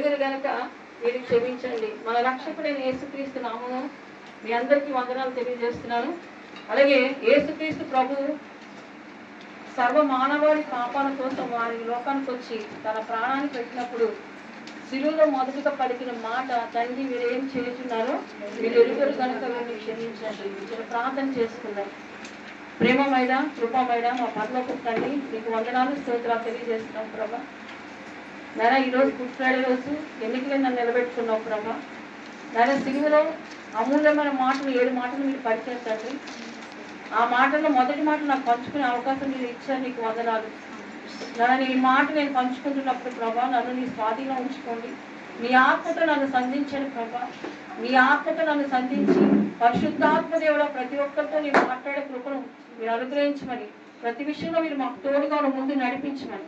ఎరుగరు గనక మీరు క్షమించండి. మన రక్షకుడైన యేసుక్రీస్తు నామమున మీ అందరికీ వందనాలు తెలియజేస్తున్నాను. అలాగే యేసుక్రీస్తు ప్రభు సర్వ మానవాళి పాపాల కోసం వారి లోకానికి వచ్చి తన ప్రాణాన్ని పెట్టినప్పుడు శిలువలో మొదటిగా పలికిన మాట, తండ్రి మీరేం చేస్తున్నారో మీరు ఎరుగరు కనుక వీరిని క్షమించండి. మీరు ప్రార్థన చేసుకున్నారు. ప్రేమమైన కృపమైన మా పరలోకపు తండ్రి, మీకు వందనాలు స్తోత్రాలు తెలియజేస్తున్నాం ప్రభా. నాయన ఈరోజు గుడ్ ఫ్రైడే రోజు ఎన్నికలే నన్ను నిలబెట్టుకున్నావు ప్రభా. నాయన శిలువలో అమూల్యమైన మాటలు 7 మాటలు మీరు పరిచయం తండ్రి. ఆ మాటల్లో మొదటి మాట నాకు పంచుకునే అవకాశం మీరు ఇచ్చారు, నీకు వందనాలు. నన్ను ఈ మాట నేను పంచుకుంటున్నప్పుడు ప్రభా, నన్ను నీ స్వాధీనం ఉంచుకోండి. నీ ఆత్మతో నన్ను సంధించండి ప్రభా. నీ ఆత్మతో నన్ను సంధించి పరిశుద్ధాత్మ దేవుడు ప్రతి ఒక్కరితో నేను మాట్లాడే కృపను మీరు అనుగ్రహించమని, ప్రతి విషయంలో మీరు మాకు తోడుగా ముందు నడిపించమని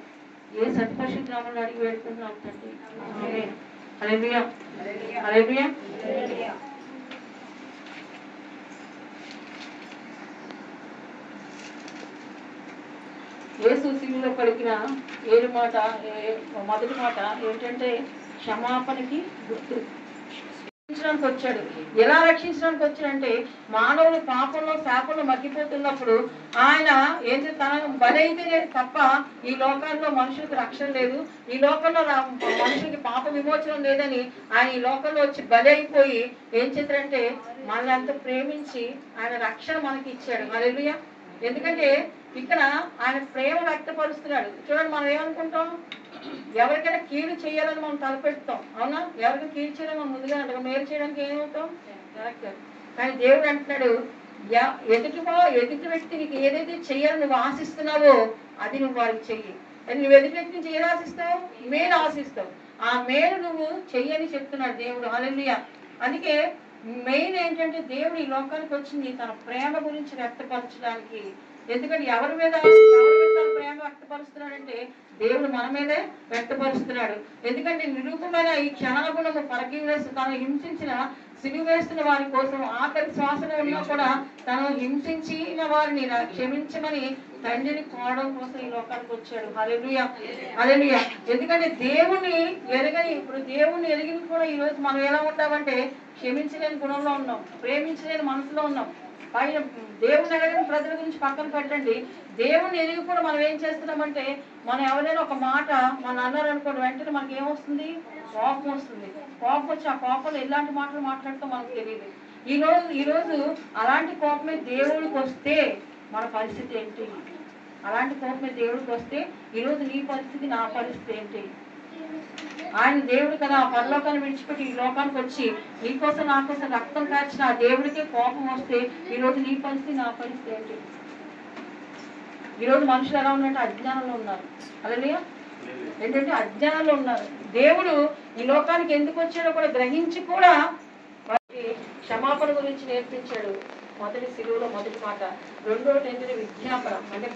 ఏ సత్పరిశుద్ధ నామములో అడిగి వేడుకుంటున్నాం తండ్రి. ఆమేన్. హల్లెలూయా. హల్లెలూయా. యేసు శిలువలో పలికిన 7 మాట, మొదటి మాట ఏంటంటే క్షమాపణకి గుర్తు. రక్షించడానికి వచ్చాడు. ఎలా రక్షించడానికి వచ్చాడంటే మానవులు పాపంలో శాపంలో మగ్గిపోతున్నప్పుడు ఆయన ఏంటి, తనను బలైతే తప్ప ఈ లోకంలో మనుషులకు రక్షణ లేదు, ఈ లోకంలో మనుషులకి పాప విమోచనం లేదని ఆయన ఈ లోకంలో వచ్చి బలైపోయి ఏం చేశారంటే మనల్ని అంత ప్రేమించి ఆయన రక్షణ మనకి ఇచ్చాడు. హల్లెలూయా. ఎందుకంటే ఇక్కడ ఆయన ప్రేమ వ్యక్తపరుస్తున్నాడు. చూడండి, మనం ఏమనుకుంటాం, ఎవరికైనా కీడు చేయాలని మనం తలపెడతాం, అవునా? ఎవరికి కీడు చేయాలని మనం ముందుగా అంటాం, మేలు చేయడానికి ఏమవుతాం, కరెక్ట్. కానీ దేవుడు అంటున్నాడు, ఎదుటి వ్యక్తి నీకు ఏదైతే చేయాలని నువ్వు ఆశిస్తున్నావో అది నువ్వు వారికి చెయ్యి. అది నువ్వు ఎదుటి వ్యక్తిని చేయాలి ఆశిస్తావు, మేలు ఆశిస్తావు, ఆ మేలు నువ్వు చెయ్యని చెప్తున్నాడు దేవుడు. హల్లెలూయా. అందుకే మెయిన్ ఏంటంటే దేవుడు ఈ లోకానికి వచ్చింది తన ప్రేమ గురించి వ్యక్తపరచడానికి. ఎందుకంటే ఎవరి మీద తన ప్రేమ వ్యక్తపరుస్తున్నాడంటే దేవుడు మన మీదే వ్యక్తపరుస్తున్నాడు. ఎందుకంటే నిరూపమైన ఈ క్షణాగుణము పరకీవేసి తను హింసించిన సిలువ వేస్తున్న వారి కోసం ఆఖరి శ్వాసలో ఉన్నా కూడా తను హింసించిన వారిని క్షమించమని తండ్రిని కోరడం కోసం ఈ లోకానికి వచ్చాడు. హల్లెలూయా. హల్లెలూయా. ఎందుకంటే దేవుణ్ణి ఎరగని, ఇప్పుడు దేవుణ్ణి ఎరిగిన కూడా ఈ రోజు మనం ఎలా ఉంటామంటే క్షమించలేని గుణంలో ఉన్నాం, ప్రేమించలేని మనసులో ఉన్నాం. పైన దేవుని ఎరగని ప్రజల గురించి పక్కన పెట్టండి, దేవుని ఎరిగి కూడా మనం ఏం చేస్తున్నామంటే మనం ఎవరైనా ఒక మాట మన అన్నారు అనుకోండి, వెంటనే మనకి ఏమొస్తుంది, కోపం వస్తుంది. కోపం వచ్చి ఆ కోపంలో ఎలాంటి మాటలు మాట్లాడుతూ మనకు తెలియదు. ఈరోజు అలాంటి కోపమే దేవుడికి వస్తే మన పరిస్థితి ఏంటి? అలాంటి కోపమే దేవుడికి వస్తే ఈరోజు నీ పరిస్థితి, నా పరిస్థితి ఏంటి? ఆయన దేవుడు కదా, ఆ పరలోకాన్ని విడిచిపెట్టి ఈ లోకానికి వచ్చి నీకోసం నా కోసం రక్తం కార్చిన ఆ దేవుడికే కోపం వస్తే ఈరోజు నీ పరిస్థితి, నా పరిస్థితి ఏంటి? ఈరోజు మనుషులు ఎలా ఉన్నారంటే అజ్ఞానంలో ఉన్నారు. అలాగే ఏంటంటే అజ్ఞానంలో ఉన్నారు. దేవుడు ఈ లోకానికి ఎందుకు వచ్చాడో కూడా గ్రహించి కూడా వారికి క్షమాపణ గురించి నేర్పించాడు. మొదటి శిలువలో మొదటి మాట. రెండోటి ఏంటంటే విజ్ఞాపన, అంటే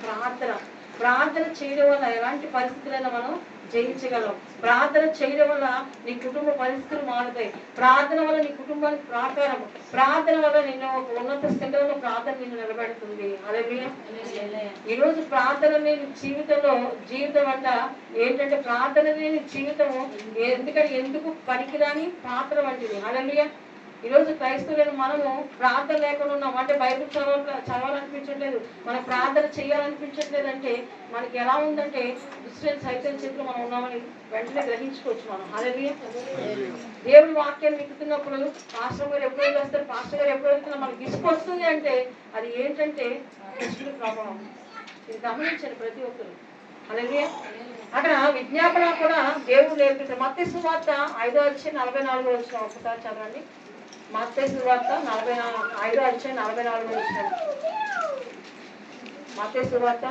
ప్రార్థన చేయడం వల్ల ఎలాంటి పరిస్థితులైనా మనం జయించగలం. ప్రార్థన చేయడం వల్ల నీ కుటుంబ పరిస్థితులు మారుతాయి. ప్రార్థన వల్ల నీ కుటుంబానికి ప్రాకారం, ప్రార్థన వల్ల నిన్ను ఒక ఉన్నత స్థితిలో ప్రార్థన నిన్ను నిలబెడుతుంది. హల్లెలూయా. ఈరోజు ప్రార్థన లేని జీవితం అంట ఏంటంటే ప్రార్థన లేని జీవితము ఎందుకు పనికిరాని పాత్ర వంటిది. హల్లెలూయా. ఈరోజు క్రైస్తవులను మనము ప్రార్థన లేకుండా ఉన్నాం అంటే బైబిల్ చదవాలనిపించట్లేదు, మనం ప్రార్థన చేయాలనిపించట్లేదు అంటే మనకి ఎలా ఉందంటే సైతం చేతిలో మనం ఉన్నామని వెంటనే గ్రహించుకోవచ్చు మనం. హల్లెలూయా. దేవుడి వాక్యాన్ని వింటున్నప్పుడు పాస్టర్ గారు ఎప్పుడు వస్తారు, పాస్టర్ గారు ఎప్పుడు వెళ్తున్నా మనకి తీసుకొస్తుంది అంటే అది ఏంటంటే కృష్ణుడి ప్రభావం. ఇది గమనించండి ప్రతి ఒక్కరు. హల్లెలూయా. అక్కడ విజ్ఞాపన కూడా దేవుడు నేర్పిస్తారు. మత్తయి సువార్త 5:44 వచ్చిన ఒకసారి చదవండి. మత్తయి సువార్త 5:44 వచ్చిన మత్తయి సువార్త.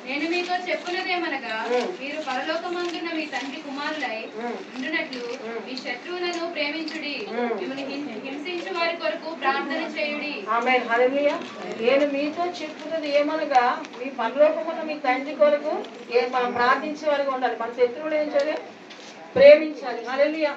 నేను మీతో చెప్పున్నదేమనగా మీరు పరలోకమందున్న మీ తండ్రి కుమారులై ఉండునట్లు మీ శత్రువులను ప్రేమించుడి, మిమ్మల్ని హింసించు వారి కొరకు ప్రార్థన చేయుడి. ఆమేన్. హల్లెలూయా. నేను మీతో చెప్పున్నది ఏమనగా మీ పరలోకమున్న మీ తండ్రి కొరకు మనం ప్రార్థించే వారిగా ఉండాలి. మన శత్రువులు ఏం చేయాలి? ప్రేమించాలి. హల్లెలూయా.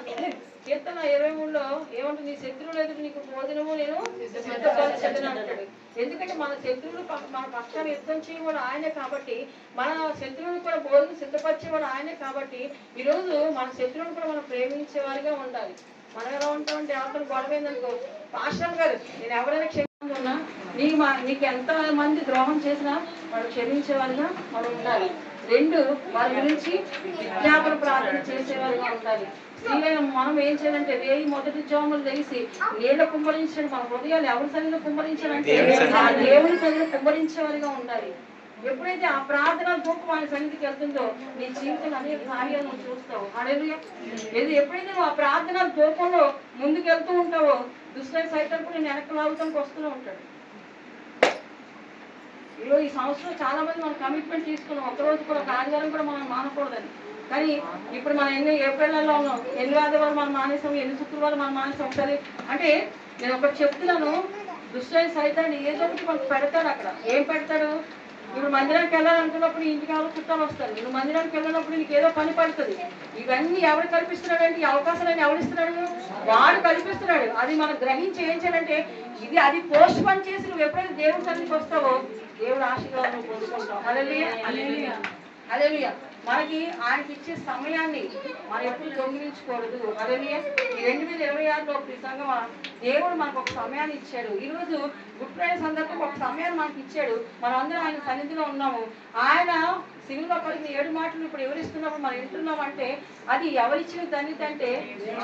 కీర్తన 23లో ఏమంటుంది, నీ శత్రువులు ఎదురు నీకు భోజనము నేను సిద్ధపరచదను అంటాడు. ఎందుకంటే మన శత్రువులు మన పక్షాన్ని యుద్ధం చేయవాడు ఆయనే కాబట్టి, మన శత్రువులు కూడా భోజనం సిద్ధపరిచేవాడు ఆయనే కాబట్టి, ఈరోజు మన శత్రువులు కూడా మనం ప్రేమించేవారిగా ఉండాలి. మనం ఎలా ఉంటామంటే ఎవరితో గొడవైందనుకో, పాస్టర్ గారు నేను ఎవరైనా క్షమిస్తున్నా, నీకు ఎంత మంది ద్రోహం చేసినా వాళ్ళు క్షమించేవారిగా మనం ఉండాలి. 2, వారి గురించి విజ్ఞాపన ప్రార్థన చేసేవారిగా ఉండాలి. స్త్రీలైన మనం ఏం చేయాలంటే రేయి మొదటి జాములు లేసి నీళ్ళ కుమ్మరించాడు. మన హృదయాలు ఎవరి సన్నిధిలో కుమ్మరించాలంటే ఆ దేవుని సన్నిధిలో కుమ్మరించేవారిగా ఉండాలి. ఎప్పుడైతే ఆ ప్రార్థన ధూపం ఆయన సన్నిధికి వెళ్తుందో నీ జీవితంలో అనేక కార్యాలు నువ్వు చూస్తావు. హల్లెలూయా. ఎప్పుడైతే నువ్వు ఆ ప్రార్థన ధూపంలో ముందుకు వెళ్తూ ఉంటావో దుష్టులైన సైతం కూడా నేను వెనక్కి లాగుతానికి వస్తూనే ఉంటాడు. ఈ సంవత్సరం చాలా మంది మనం కమిట్మెంట్ తీసుకున్నాం, ఒకరోజు కూడా ఆదివారం కూడా మనం మానకూడదని. కానీ ఇప్పుడు మనం ఎన్ని ఏప్రిల్లో ఉన్నాం, ఎన్ని ఆదివారం మనం మానేసాం, ఎన్ని శుక్రవారం మనం మానేసాం. ఒకసారి అంటే నేను ఒకటి చెప్తున్నాను, దుష్టులైన సైతాన్ని ఏదో ఒకటి మనకు పెడతాడు. అక్కడ ఏం పెడతాడు, ఇప్పుడు మందిరానికి వెళ్ళాలనుకున్నప్పుడు ఇంటికి ఎవరు చుట్టాలు వస్తారు, నువ్వు మందిరానికి వెళ్ళినప్పుడు నీకు ఏదో పని పడుతుంది. ఇవన్నీ ఎవరు కల్పిస్తున్నాడు అంటే ఈ అవకాశాలన్నీ ఎవరిస్తున్నాడు, వాడు కల్పిస్తున్నాడు. అది మనం గ్రహించి ఏం చేయాలంటే అది పోస్ట్ పని చేసి నువ్వు ఎప్పుడైతే దేవుడి సన్నిధికి వస్తావో దేవుడు ఆశీర్వాదం పొందుకుంటాం. హల్లెలూయా హల్లెలూయా హల్లెలూయా. మనకి ఆయనకి ఇచ్చే సమయాన్ని మనం ఎప్పుడు దొంగిలించకూడదు. హల్లెలూయా. ఈ 2026లో సంగమా దేవుడు మనకు ఒక సమయాన్ని ఇచ్చాడు. ఈరోజు గుడ్ ఫ్రైడే సందర్భం ఒక సమయాన్ని మనకి ఇచ్చాడు. మనం అందరం ఆయన సన్నిధిలో ఉన్నాము. ఆయన సిలువలో పలికిన 7 మాటలు ఇప్పుడు ఎవరిస్తున్నప్పుడు మనం వింటున్నామంటే అది ఎవరిచ్చిన ధన్యత అంటే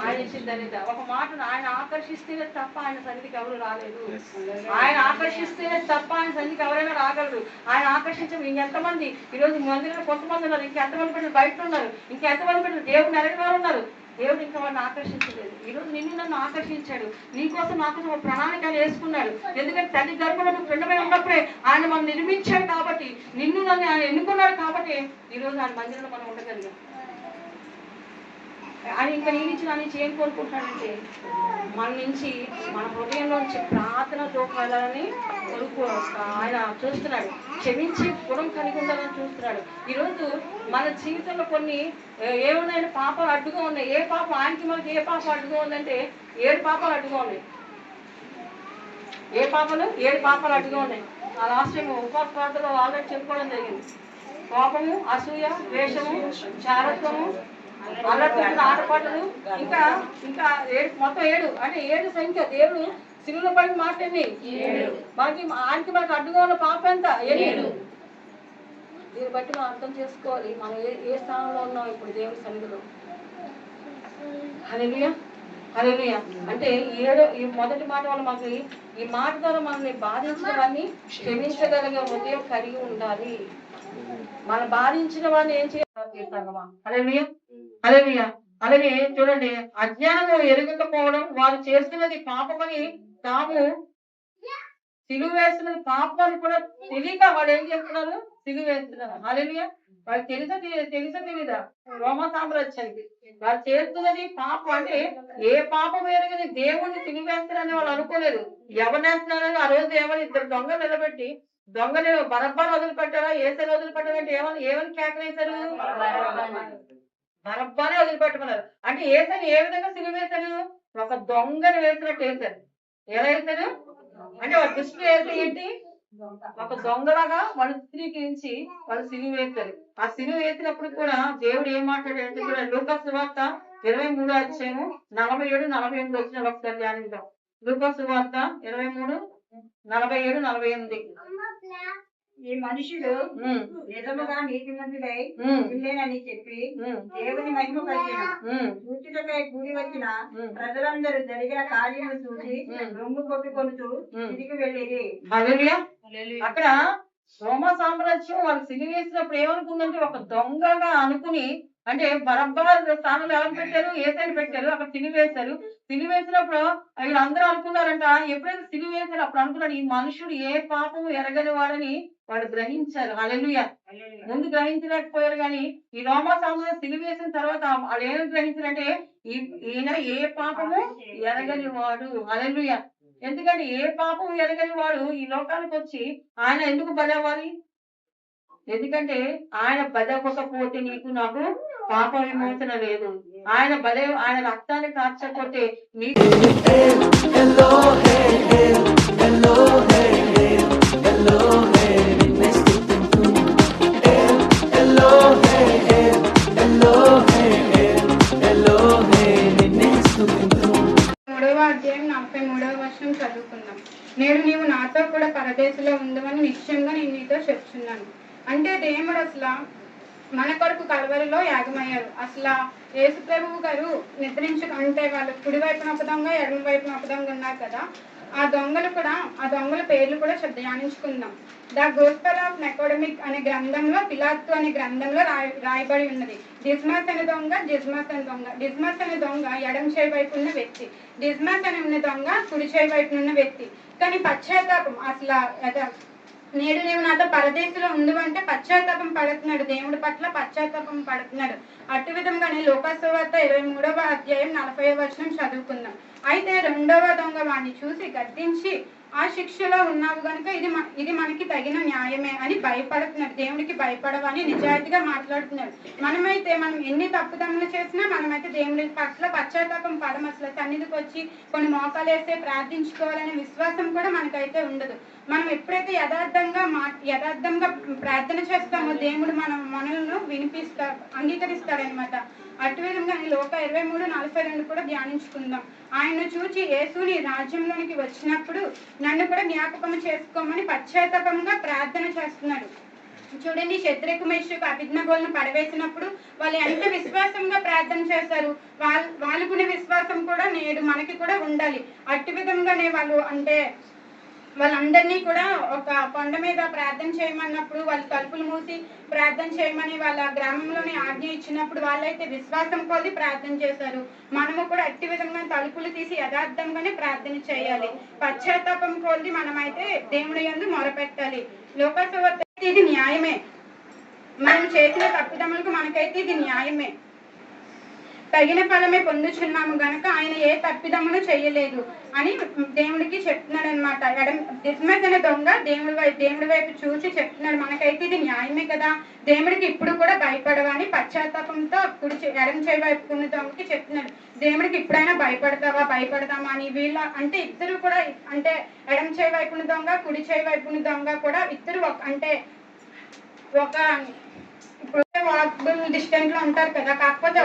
ఆయన ఇచ్చిన ధన్యత. ఒక మాటను ఆయన ఆకర్షిస్తేనే తప్ప ఆయన సన్నిధికి ఎవరు రాలేదు. ఆయన ఆకర్షిస్తేనే తప్ప ఆయన సన్నిధికి ఎవరైనా రాగలరు. ఆయన ఆకర్షించడం ఇంకెంతమంది ఈరోజు మందిలో కొంతమంది ఉన్నారు, ఇంకెంతమంది పెట్టారు బయట ఉన్నారు, ఇంకెంతమంది పెట్టారు దేవుడు నెరవేరు వారు ఉన్నారు. దేవుడు ఇంకా వాడిని ఆకర్షించలేదు. ఈరోజు నిన్ను నన్ను ఆకర్షించాడు. నీకోసం నాకోసం ఒక ప్రణాళిక వేసుకున్నాడు. ఎందుకంటే తల్లి గర్భంలో నువ్వు పిండమై ఉన్నప్పుడే ఆయన మనం నిర్మించాడు కాబట్టి, నిన్ను నన్ను ఆయన ఎన్నుకున్నాడు కాబట్టి ఈరోజు ఆయన మందిరంలో మనం ఉండగలిగాం. ఆయన ఇంకా నీ నుంచి నా నుంచి ఏం కోరుకుంటున్నాడంటే మన నుంచి మన హృదయంలో నుంచి ప్రార్థన దోపాలని కొడుకు ఆయన చూస్తున్నాడు. క్షమించి గుణం కలిగి ఉండాలని చూస్తున్నాడు. ఈరోజు మన జీవితంలో కొన్ని ఏమున్నాయంటే పాపాలు అడ్డుగా ఉన్నాయి. ఏ పాపం ఆయనకి మనకి ఏ పాపం అడ్డుగా ఉందంటే 7 పాపాలు అడ్డుగా ఉన్నాయి. ఏ పాపాలు 7 పాపాలు అడ్డుగా ఉన్నాయి. ఆ లాస్ట్ టైం ఉపవాస ప్రార్థనలో ఆల్రెడీ చెప్పుకోవడం జరిగింది. కోపము, అసూయ, ద్వేషము, చారత్వము, అల్లరి ఆటపాటలు, ఇంకా ఇంకా 7 మొత్తం 7 అంటే 7 సంఖ్య. దేవుడు సిలువలో పడిన మాటని మనకి ఆయనకి మనకు అడ్డుగా ఉన్న పాప ఎంత 7. దీన్ని బట్టి మనం అర్థం చేసుకోవాలి మనం ఏ స్థానంలో ఉన్నాం ఇప్పుడు దేవుడి సన్నిధిలో. హల్లెలూయా హల్లెలూయా. అంటే ఈ మొదటి మాట వల్ల మనకి ఈ మాట ద్వారా మనల్ని బాధించిన వాడిని క్షమించగలిగే హృదయం కలిగి ఉండాలి. మనం బాధించిన వాడిని ఏం చేయాలి. హల్లెలూయా హల్లెలూయా. అలాగే చూడండి, అజ్ఞానము ఎరగకపోవడం, వారు చేస్తున్నది పాపమని తాము సిలువ వేస్తున్నది పాపం అని కూడా తెలియక వాడు ఏం చేస్తున్నారు, సిలువ వేస్తున్నారు. హల్లెలూయా. వాళ్ళు తెలుసా తెలీదా రోమా సామ్రాజ్యానికి వాళ్ళు చేస్తున్నది పాపం. అంటే ఏ పాపం ఎరగని దేవుణ్ణి సిలువ వేస్తారని వాళ్ళు అనుకోలేదు. ఎవరు వేస్తున్నారని ఆ రోజు ఏమని 2 దొంగలు నిలబెట్టి దొంగని బరబ్బాను వదిలిపెట్టారా ఏసైని వదిలిపెట్టారంటే ఏమని కేకలేశారు, బరబ్బానే వదిలిపెట్టమన్నారు. అంటే ఏసైని ఏ విధంగా సిలువ వేశారు, ఒక దొంగని వేసినట్టు వేశారు. ఎలా వేశారు అంటే వాళ్ళ దృష్టి వేసి ఏంటి, ఒక దొంగలాగా వాళ్ళు చిత్రీకరించి వాళ్ళు సిలువ వేశారు. ఆ సిలువ వేసినప్పుడు కూడా దేవుడు ఏం మాట్లాడాడంటే కూడా లూకా సువార్త 23వ అధ్యాయము 47-48 వచ్చిన ఒకసారి ధ్యానిద్దాం. లూకా సువార్త 23:47-48. ఈ మనుషులు నిజముగా నీతిమంతుడై ఉండేనని చెప్పి దేవుని మహిమపరిచిన సూచికపై కూడి వచ్చిన ప్రజలందరూ జరిగిన కార్యము చూసి రొమ్ము కొట్టుకొనుతూ తిరిగి వెళ్ళిరి. అక్కడ రోమా సామ్రాజ్యం వాళ్ళు సిలువ వేసినప్పుడు ఏమనుకుందంటే ఒక దొంగగా అనుకుని, అంటే బరబ్బా స్థానంలో ఎవరు పెట్టారు, ఏసైని పెట్టారు. అక్కడ సిలువ వేశారు. సిలువ వేసినప్పుడు వీళ్ళందరూ అనుకున్నారంట, ఎప్పుడైతే సిలువ వేశారు అప్పుడు అనుకున్నాడు ఈ మనుషుడు ఏ పాపము ఎరగని వాడని వాళ్ళు గ్రహించారు. హల్లెలూయా. ముందు గ్రహించలేకపోయారు. కానీ ఈ రోమా సామ్రాజ్యం సిలువ వేసిన తర్వాత వాళ్ళు ఏమి గ్రహించారంటే ఈయన ఏ పాపము ఎరగని వాడు. హల్లెలూయా. ఎందుకంటే ఏ పాపం ఎరగని వాడు ఈ లోకానికి వచ్చి ఆయన ఎందుకు బలవ్వాలి, ఎందుకంటే ఆయన బలవ్వకపోతే నీకు నాకు పాప విమోచన లేదు. ఆయన రక్తాన్ని కార్చకపోతే మీ మూడవ అధ్యాయం 43వ వచనం చదువుకుందాం. నేడు నీవు నాతో కూడా పరదేశంలో ఉందమని నిశ్చయంగా నేను నీతో చెప్తున్నాను. అంటే దేవుడు అసలు మన కొరకు కలవరిలో యాగమయ్యారు. అసలు యేసు ప్రభువు గారు నిద్రించుకుంటే వాళ్ళు కుడి వైపున ఒక దొంగ, ఎడమ వైపున ఒక దొంగ ఉన్నారు కదా. ఆ దొంగల పేర్లు కూడా ధ్యానించుకుందాం. ద గోస్పెల్ ఆఫ్ నెకోడమిక్ అనే గ్రంథంలో, పిలాతు అనే గ్రంథంలో రాయబడి ఉన్నది. డిస్మస్ అనే దొంగ, జిస్మస్ అనే దొంగ. డిస్మస్ అనే దొంగ ఎడమ చేయి వైపు ఉన్న వ్యక్తి, డిస్మస్ అనే ఉన్న దొంగ కుడి చేయి వైపు ఉన్న వ్యక్తి. కానీ పశ్చాత్తాపం అసలు నేడు నీవు నాతో పరదేశంలో ఉండు అంటే పశ్చాత్తాపం పడుతున్నాడు, దేవుడి పట్ల పశ్చాత్తాపం పడుతున్నాడు. అటు విధంగానే లూకాసు సువార్త 23వ అధ్యాయం 40వ వచనం చదువుకుందాం. అయితే రెండవ దొంగ వాడిని చూసి గద్దించి, ఆ శిక్షలో ఉన్నావు కనుక ఇది మనకి తగిన న్యాయమే అని భయపడుతున్నాడు. దేవుడికి భయపడవని నిజాయితీగా మాట్లాడుతున్నాడు. మనం ఎన్ని తప్పుదమ్ములు చేసినా మనమైతే దేవుడి పట్ల పశ్చాత్తాపం పడము. అసలు సన్నిధికి వచ్చి కొన్ని మోకాలు వేస్తే ప్రార్థించుకోవాలనే విశ్వాసం కూడా మనకైతే ఉండదు. మనం ఎప్పుడైతే యథార్థంగా ప్రార్థన చేస్తామో దేవుడు మనల్ని అంగీకరిస్తాడనమాట. అటు విధంగా లోక 23:42 కూడా ధ్యానించుకుందాం. ఆయన చూచి యేసుని రాజ్యంలోనికి వచ్చినప్పుడు నన్ను కూడా జ్ఞాపకం చేసుకోమని పశ్చాత్తాపంగా ప్రార్థన చేస్తున్నాడు. చూడండి, శద్రకు మేషకు అబేద్నెగోలను పడవేసినప్పుడు వాళ్ళు ఎంత విశ్వాసంగా ప్రార్థన చేశారు. వాళ్ళకున్న విశ్వాసం కూడా నేడు మనకి కూడా ఉండాలి. అటు విధంగానే వాళ్ళందరినీ కూడా ఒక కొండ మీద ప్రార్థన చేయమన్నప్పుడు వాళ్ళు తలుపులు మూసి ప్రార్థన చేయమని వాళ్ళ గ్రామంలోనే ఆజ్ఞ ఇచ్చినప్పుడు వాళ్ళైతే విశ్వాసం కొద్ది ప్రార్థన చేశారు. మనము కూడా అట్టి విధంగా తలుపులు తీసి యథార్థంగానే ప్రార్థన చేయాలి. పశ్చాత్తాపం కొద్ది మనమైతే దేవుడి యందు మొరపెట్టాలి. లూకాసు సువార్త ఇది న్యాయమే. మనం చేసిన తప్పిదములకు మనకైతే ఇది న్యాయమే. తగిన ఫలమే పొందుచున్నాము గనక ఆయన ఏ తప్పిదమును చెయ్యలేదు అని దేవుడికి చెప్తున్నాడు అనమాట. డిస్మస్ అనే దొంగ దేవుడి వైపు చూసి చెప్తున్నాడు, మనకైతే ఇది న్యాయమే కదా, దేవుడికి ఇప్పుడు కూడా భయపడవా అని పశ్చాత్తాపంతో ఎడం చేయి వైపు ఉన్న దొంగకి చెప్తున్నాడు. దేవుడికి ఇప్పుడైనా భయపడదామా అని ఇద్దరు కూడా ఎడం చేయి వైపున దొంగ, కుడి చేయి వైపున దొంగ కూడా ఇద్దరు ఇప్పుడు వాకబుల్ డిస్టెన్స్ లో ఉంటారు కదా. కాకపోతే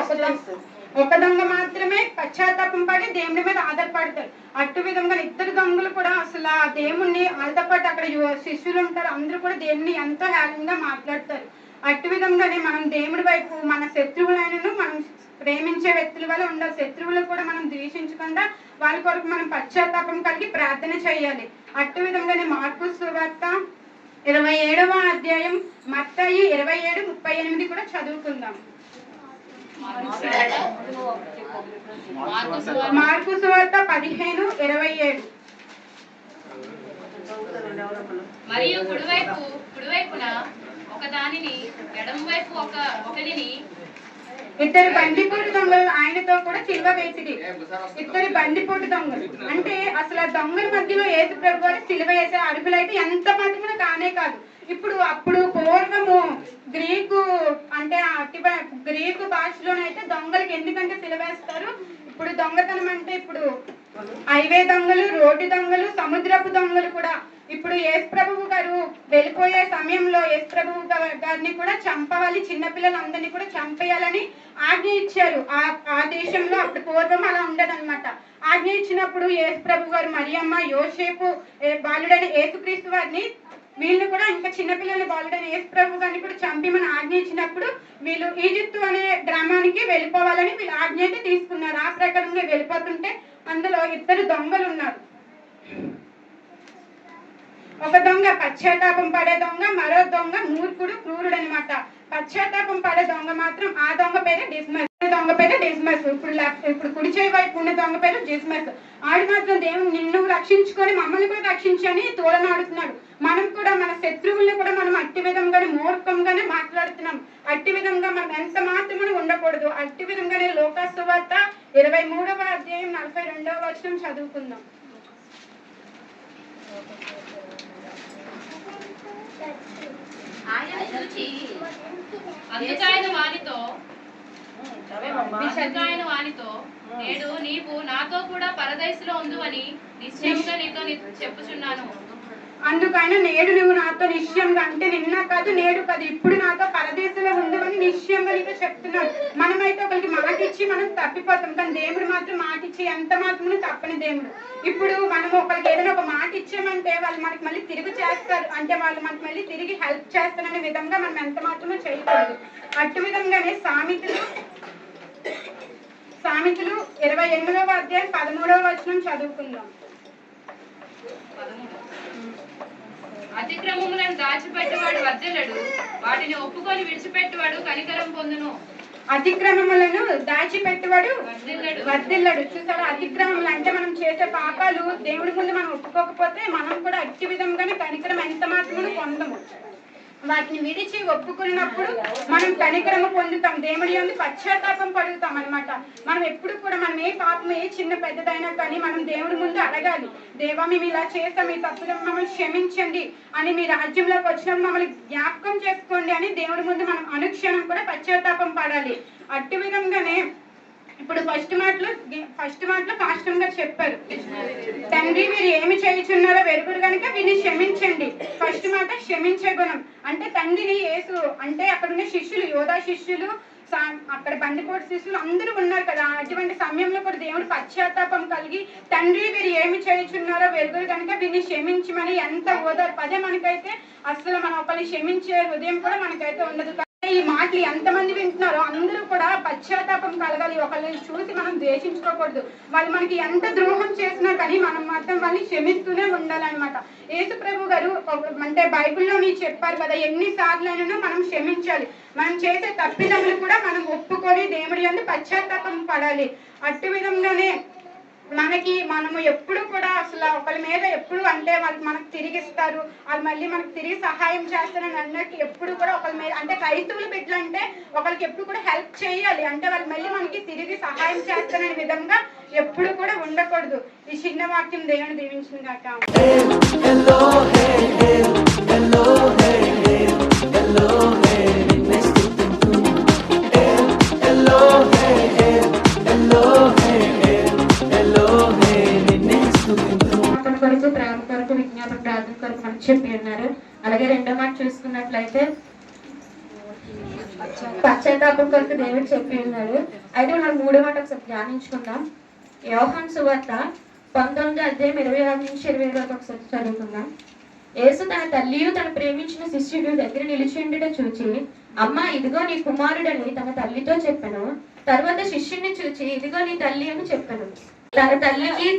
ఒక దొంగ మాత్రమే పశ్చాత్తాపం పడి దేవుడి మీద ఆధారపడతారు. అటు విధంగా ఇద్దరు దొంగలు కూడా అసలు ఆ దేవుణ్ణి వాళ్ళతో పాటు అక్కడ శిష్యులు ఉంటారు, అందరూ కూడా దేవుణ్ణి ఎంతో హేళనగా మాట్లాడతారు. అటు విధంగానే మనం దేవుడి వైపు మన శత్రువులైనను మనం ప్రేమించే వ్యక్తుల వల్ల ఉండాలి. శత్రువులు కూడా మనం ద్వేషించకుండా వాళ్ళ కొరకు మనం పశ్చాత్తాపం కలిగి ప్రార్థన చేయాలి. అటు విధంగానే మార్కు సువార్త 27వ అధ్యాయం మత్తయి 27:38 కూడా చదువుకుందాం. మార్కు సువార్త 15:27. మరియు కుడివైపున ఒక దానిని, ఎడమ వైపు ఒకరిని ఇద్దరు బందిపోటు దొంగలు ఆయనతో కూడా సిలువ వేసిరి. ఇద్దరు బందిపోటు దొంగలు అంటే అసలు ఆ దొంగల మధ్యలో యేసు ప్రభు వారు సిలువ వేసే అరుపులు అయితే ఎంత మటుకు కానే కాదు. అప్పుడు పూర్వము గ్రీకు భాషలోనైతే దొంగలకి ఎందుకంటే సిలువేస్తారు. ఇప్పుడు దొంగతనం అంటే ఇప్పుడు హైవే దొంగలు, రోడ్డు దొంగలు, సముద్రపు దొంగలు కూడా ఇప్పుడు యేసు ప్రభువు గారు వెళ్ళిపోయే సమయంలో యేసు ప్రభువు గారిని కూడా చంపవాలి, చిన్నపిల్లలందరినీ కూడా చంపేయాలని ఆజ్ఞ ఇచ్చారు. ఆ దేశంలో అప్పుడు పూర్వం అలా ఉండదన్నమాట. ఆజ్ఞ ఇచ్చినప్పుడు యేసు ప్రభు గారు, మరియమ్మ, యోసేపు బాలుడైన యేసుక్రీస్తు వారిని వీళ్ళు కూడా ఇంకా చిన్నపిల్లల బాలుడైన యేసు ప్రభు గారిని కూడా చంపిమని ఆజ్ఞ ఇచ్చినప్పుడు వీళ్ళు ఈజిప్టు అనే గ్రామానికి వెళ్ళిపోవాలని వీళ్ళు ఆజ్ఞ అయితే తీసుకున్నారు. ఆ ప్రకారంగా వెళ్ళిపోతుంటే అందులో ఇద్దరు దొంగలు ఉన్నారు. ఒక దొంగ పశ్చాత్తాపం పడే దొంగ, మరో దొంగ మూర్ఖుడు, క్రూరుడు అనమాట. పశ్చాత్తాపం పడే దొంగ మాత్రం ఆ దొంగ పేరు డిస్మస్. ఇప్పుడు కుడి చేయి వైపు ఉన్న దొంగ పేరు డిస్మస్. ఆడు మాత్రం దేవుడు నిన్ను రక్షించుకొని మమ్మల్ని కూడా రక్షించని తోలనాడుతున్నాడు. మనం కూడా మన శత్రువుల్ని కూడా మనం అట్టి విధంగానే మూర్ఖంగానే మాట్లాడుతున్నాం. అట్టి విధంగా మనం ఎంత మాత్రమే ఉండకూడదు. అట్టి విధంగానే లూకాసు సువార్త 23వ అధ్యాయం 42వ వచనం చదువుకుందాం. ఆయన చూచి అందుకైన వారితో, చదివేమమ్మా. మీ శత్రు అయిన వానితో నేడు నీవు నాతో కూడా పరదేశంలో ఉందువని నిశ్చయంగా నీతో చెప్పుచున్నాను. అందుకైనా నేడు నువ్వు నాతో నిశ్చయంగా, అంటే నిన్న కాదు నేడు కాదు ఇప్పుడు నాతో పరదేశంలో ఉండవని నిశ్చయంగా నీతో చెప్తున్నాను. మనమైతే ఒకరికి మాట ఇచ్చి మనం తప్పిపోతాం, కానీ దేవుడు మాత్రం మాట ఇచ్చి ఎంత మాత్రం తప్పని దేవుడు. ఇప్పుడు మనం ఒకరికి ఏదైనా ఒక మాట ఇచ్చామంటే వాళ్ళు మనకి మళ్ళీ తిరిగి చేస్తారు, అంటే వాళ్ళు మనకి మళ్ళీ తిరిగి హెల్ప్ చేస్తారనే విధంగా మనం ఎంత మాత్రమో చేయకూడదు. అటు విధంగానే సామెతలు 28వ అధ్యాయం 13వ వచనం చదువుకుందాం. అతిక్రమములను దాచిపెట్టేవాడు వర్ధిల్లడు, వాటిని ఒప్పుకొని విడిచిపెట్టేవాడు కనికరం పొందును. అతిక్రమములను దాచిపెట్టేవాడు వర్ధిల్లడు. చూసారా, అతిక్రమములు అంటే మనం చేసే పాపాలు దేవుడి ముందు మనం ఒప్పుకోకపోతే మనం కూడా అట్టి విధంగానే కనికరం ఎంత మాత్రమే పొందము. వాటిని విడిచి ఒప్పుకున్నప్పుడు మనం కనికరము పొందుతాం, దేవుడి యందు పశ్చాత్తాపం పడుతాం అనమాట. మనం ఎప్పుడు కూడా మనం ఏ పాపం ఏ చిన్న పెద్దదైనా కానీ మనం దేవుడి ముందు అడగాలి, దేవా మేము ఇలా చేస్తాం, ఈ తప్పులను మమ్మల్ని క్షమించండి అని, మీ రాజ్యంలోకి వచ్చినప్పుడు మమ్మల్ని జ్ఞాపకం చేసుకోండి అని దేవుడి ముందు మనం అనుక్షణం కూడా పశ్చాత్తాపం పడాలి. అట్టి విధంగానే ఇప్పుడు ఫస్ట్ మాటలో పాస్టర్ గారు చెప్పారు, తండ్రి మీరు ఏమి చేయుచున్నారో వెరుగురు కనుక వీరిని క్షమించండి. ఫస్ట్ మాట క్షమించే గుణం. అంటే తండ్రిని యేసు, అంటే అక్కడ ఉన్న శిష్యులు, యోధా శిష్యులు, అక్కడ బందిపోటు శిష్యులు అందరూ ఉన్నారు కదా, అటువంటి సమయంలో కూడా దేవుడు పశ్చాత్తాపం కలిగి తండ్రి వీరు ఏమి చేయుచున్నారో వెరుగురు కనుక వీరిని క్షమించమని ఎంత ఓదారు పదే. మనకైతే అసలు మనం ఒకరిని క్షమించే హృదయం కూడా మనకైతే ఉండదు. ఈ మాటలు ఎంతమంది వింటున్నారో అందరూ కూడా పశ్చాత్తాపం కలగాలి. ఒకళ్ళని చూసి మనం ద్వేషించుకోకూడదు. వాళ్ళు మనకి ఎంత ద్రోహం చేసినా కానీ మనం మాత్రం వాళ్ళని క్షమిస్తూనే ఉండాలన్నమాట. యేసు ప్రభు గారు అంటే బైబిల్లో మీరు చెప్పారు కదా, ఎన్నిసార్లైనా మనం క్షమించాలి. మనం చేసే తప్పిదములు కూడా మనం ఒప్పుకొని దేవుడి యందు పశ్చాత్తాపం పడాలి. అట్టి విధంగానే మనము ఎప్పుడు కూడా అసలు ఒకరి మీద ఎప్పుడు అంటే వాళ్ళు మనకు తిరిగిస్తారు, వాళ్ళు మళ్ళీ మనకు తిరిగి సహాయం చేస్తారని అన్నట్టు ఎప్పుడు కూడా ఒకరి మీద, అంటే క్రైస్తవుల బిడ్డలు అంటే ఒకరికి ఎప్పుడు కూడా హెల్ప్ చేయాలి, అంటే వాళ్ళు మళ్ళీ మనకి తిరిగి సహాయం చేస్తారనే విధంగా ఎప్పుడు కూడా ఉండకూడదు. ఈ చిన్న వాక్యం దేవుని దీవించిన గాక. కొరకు ప్రేమ కొరకు విజ్ఞాపన ప్రార్థన కొరకు మనకు చెప్పి ఉన్నారు. అలాగే రెండో మాట చూసుకున్నట్లయితే పశ్చాత్తాపం కొరకు దేవుడు చెప్పి ఉన్నాడు. అయితే మనం మూడో మాట ఒకసారి ధ్యానించుకుందాం. యోహాను సువార్త 19వ అధ్యాయం 26 నుంచి 27 వరకు ఒకసారి చదువుకుందాం. యేసు తన తల్లియు తన ప్రేమించిన శిష్యుడు దగ్గర నిలిచిండుట చూచి, అమ్మా ఇదిగో నీ కుమారుడని తన తల్లితో చెప్పాను. తర్వాత శిష్యుడిని చూచి, ఇదిగో నీ తల్లి అని చెప్పాను.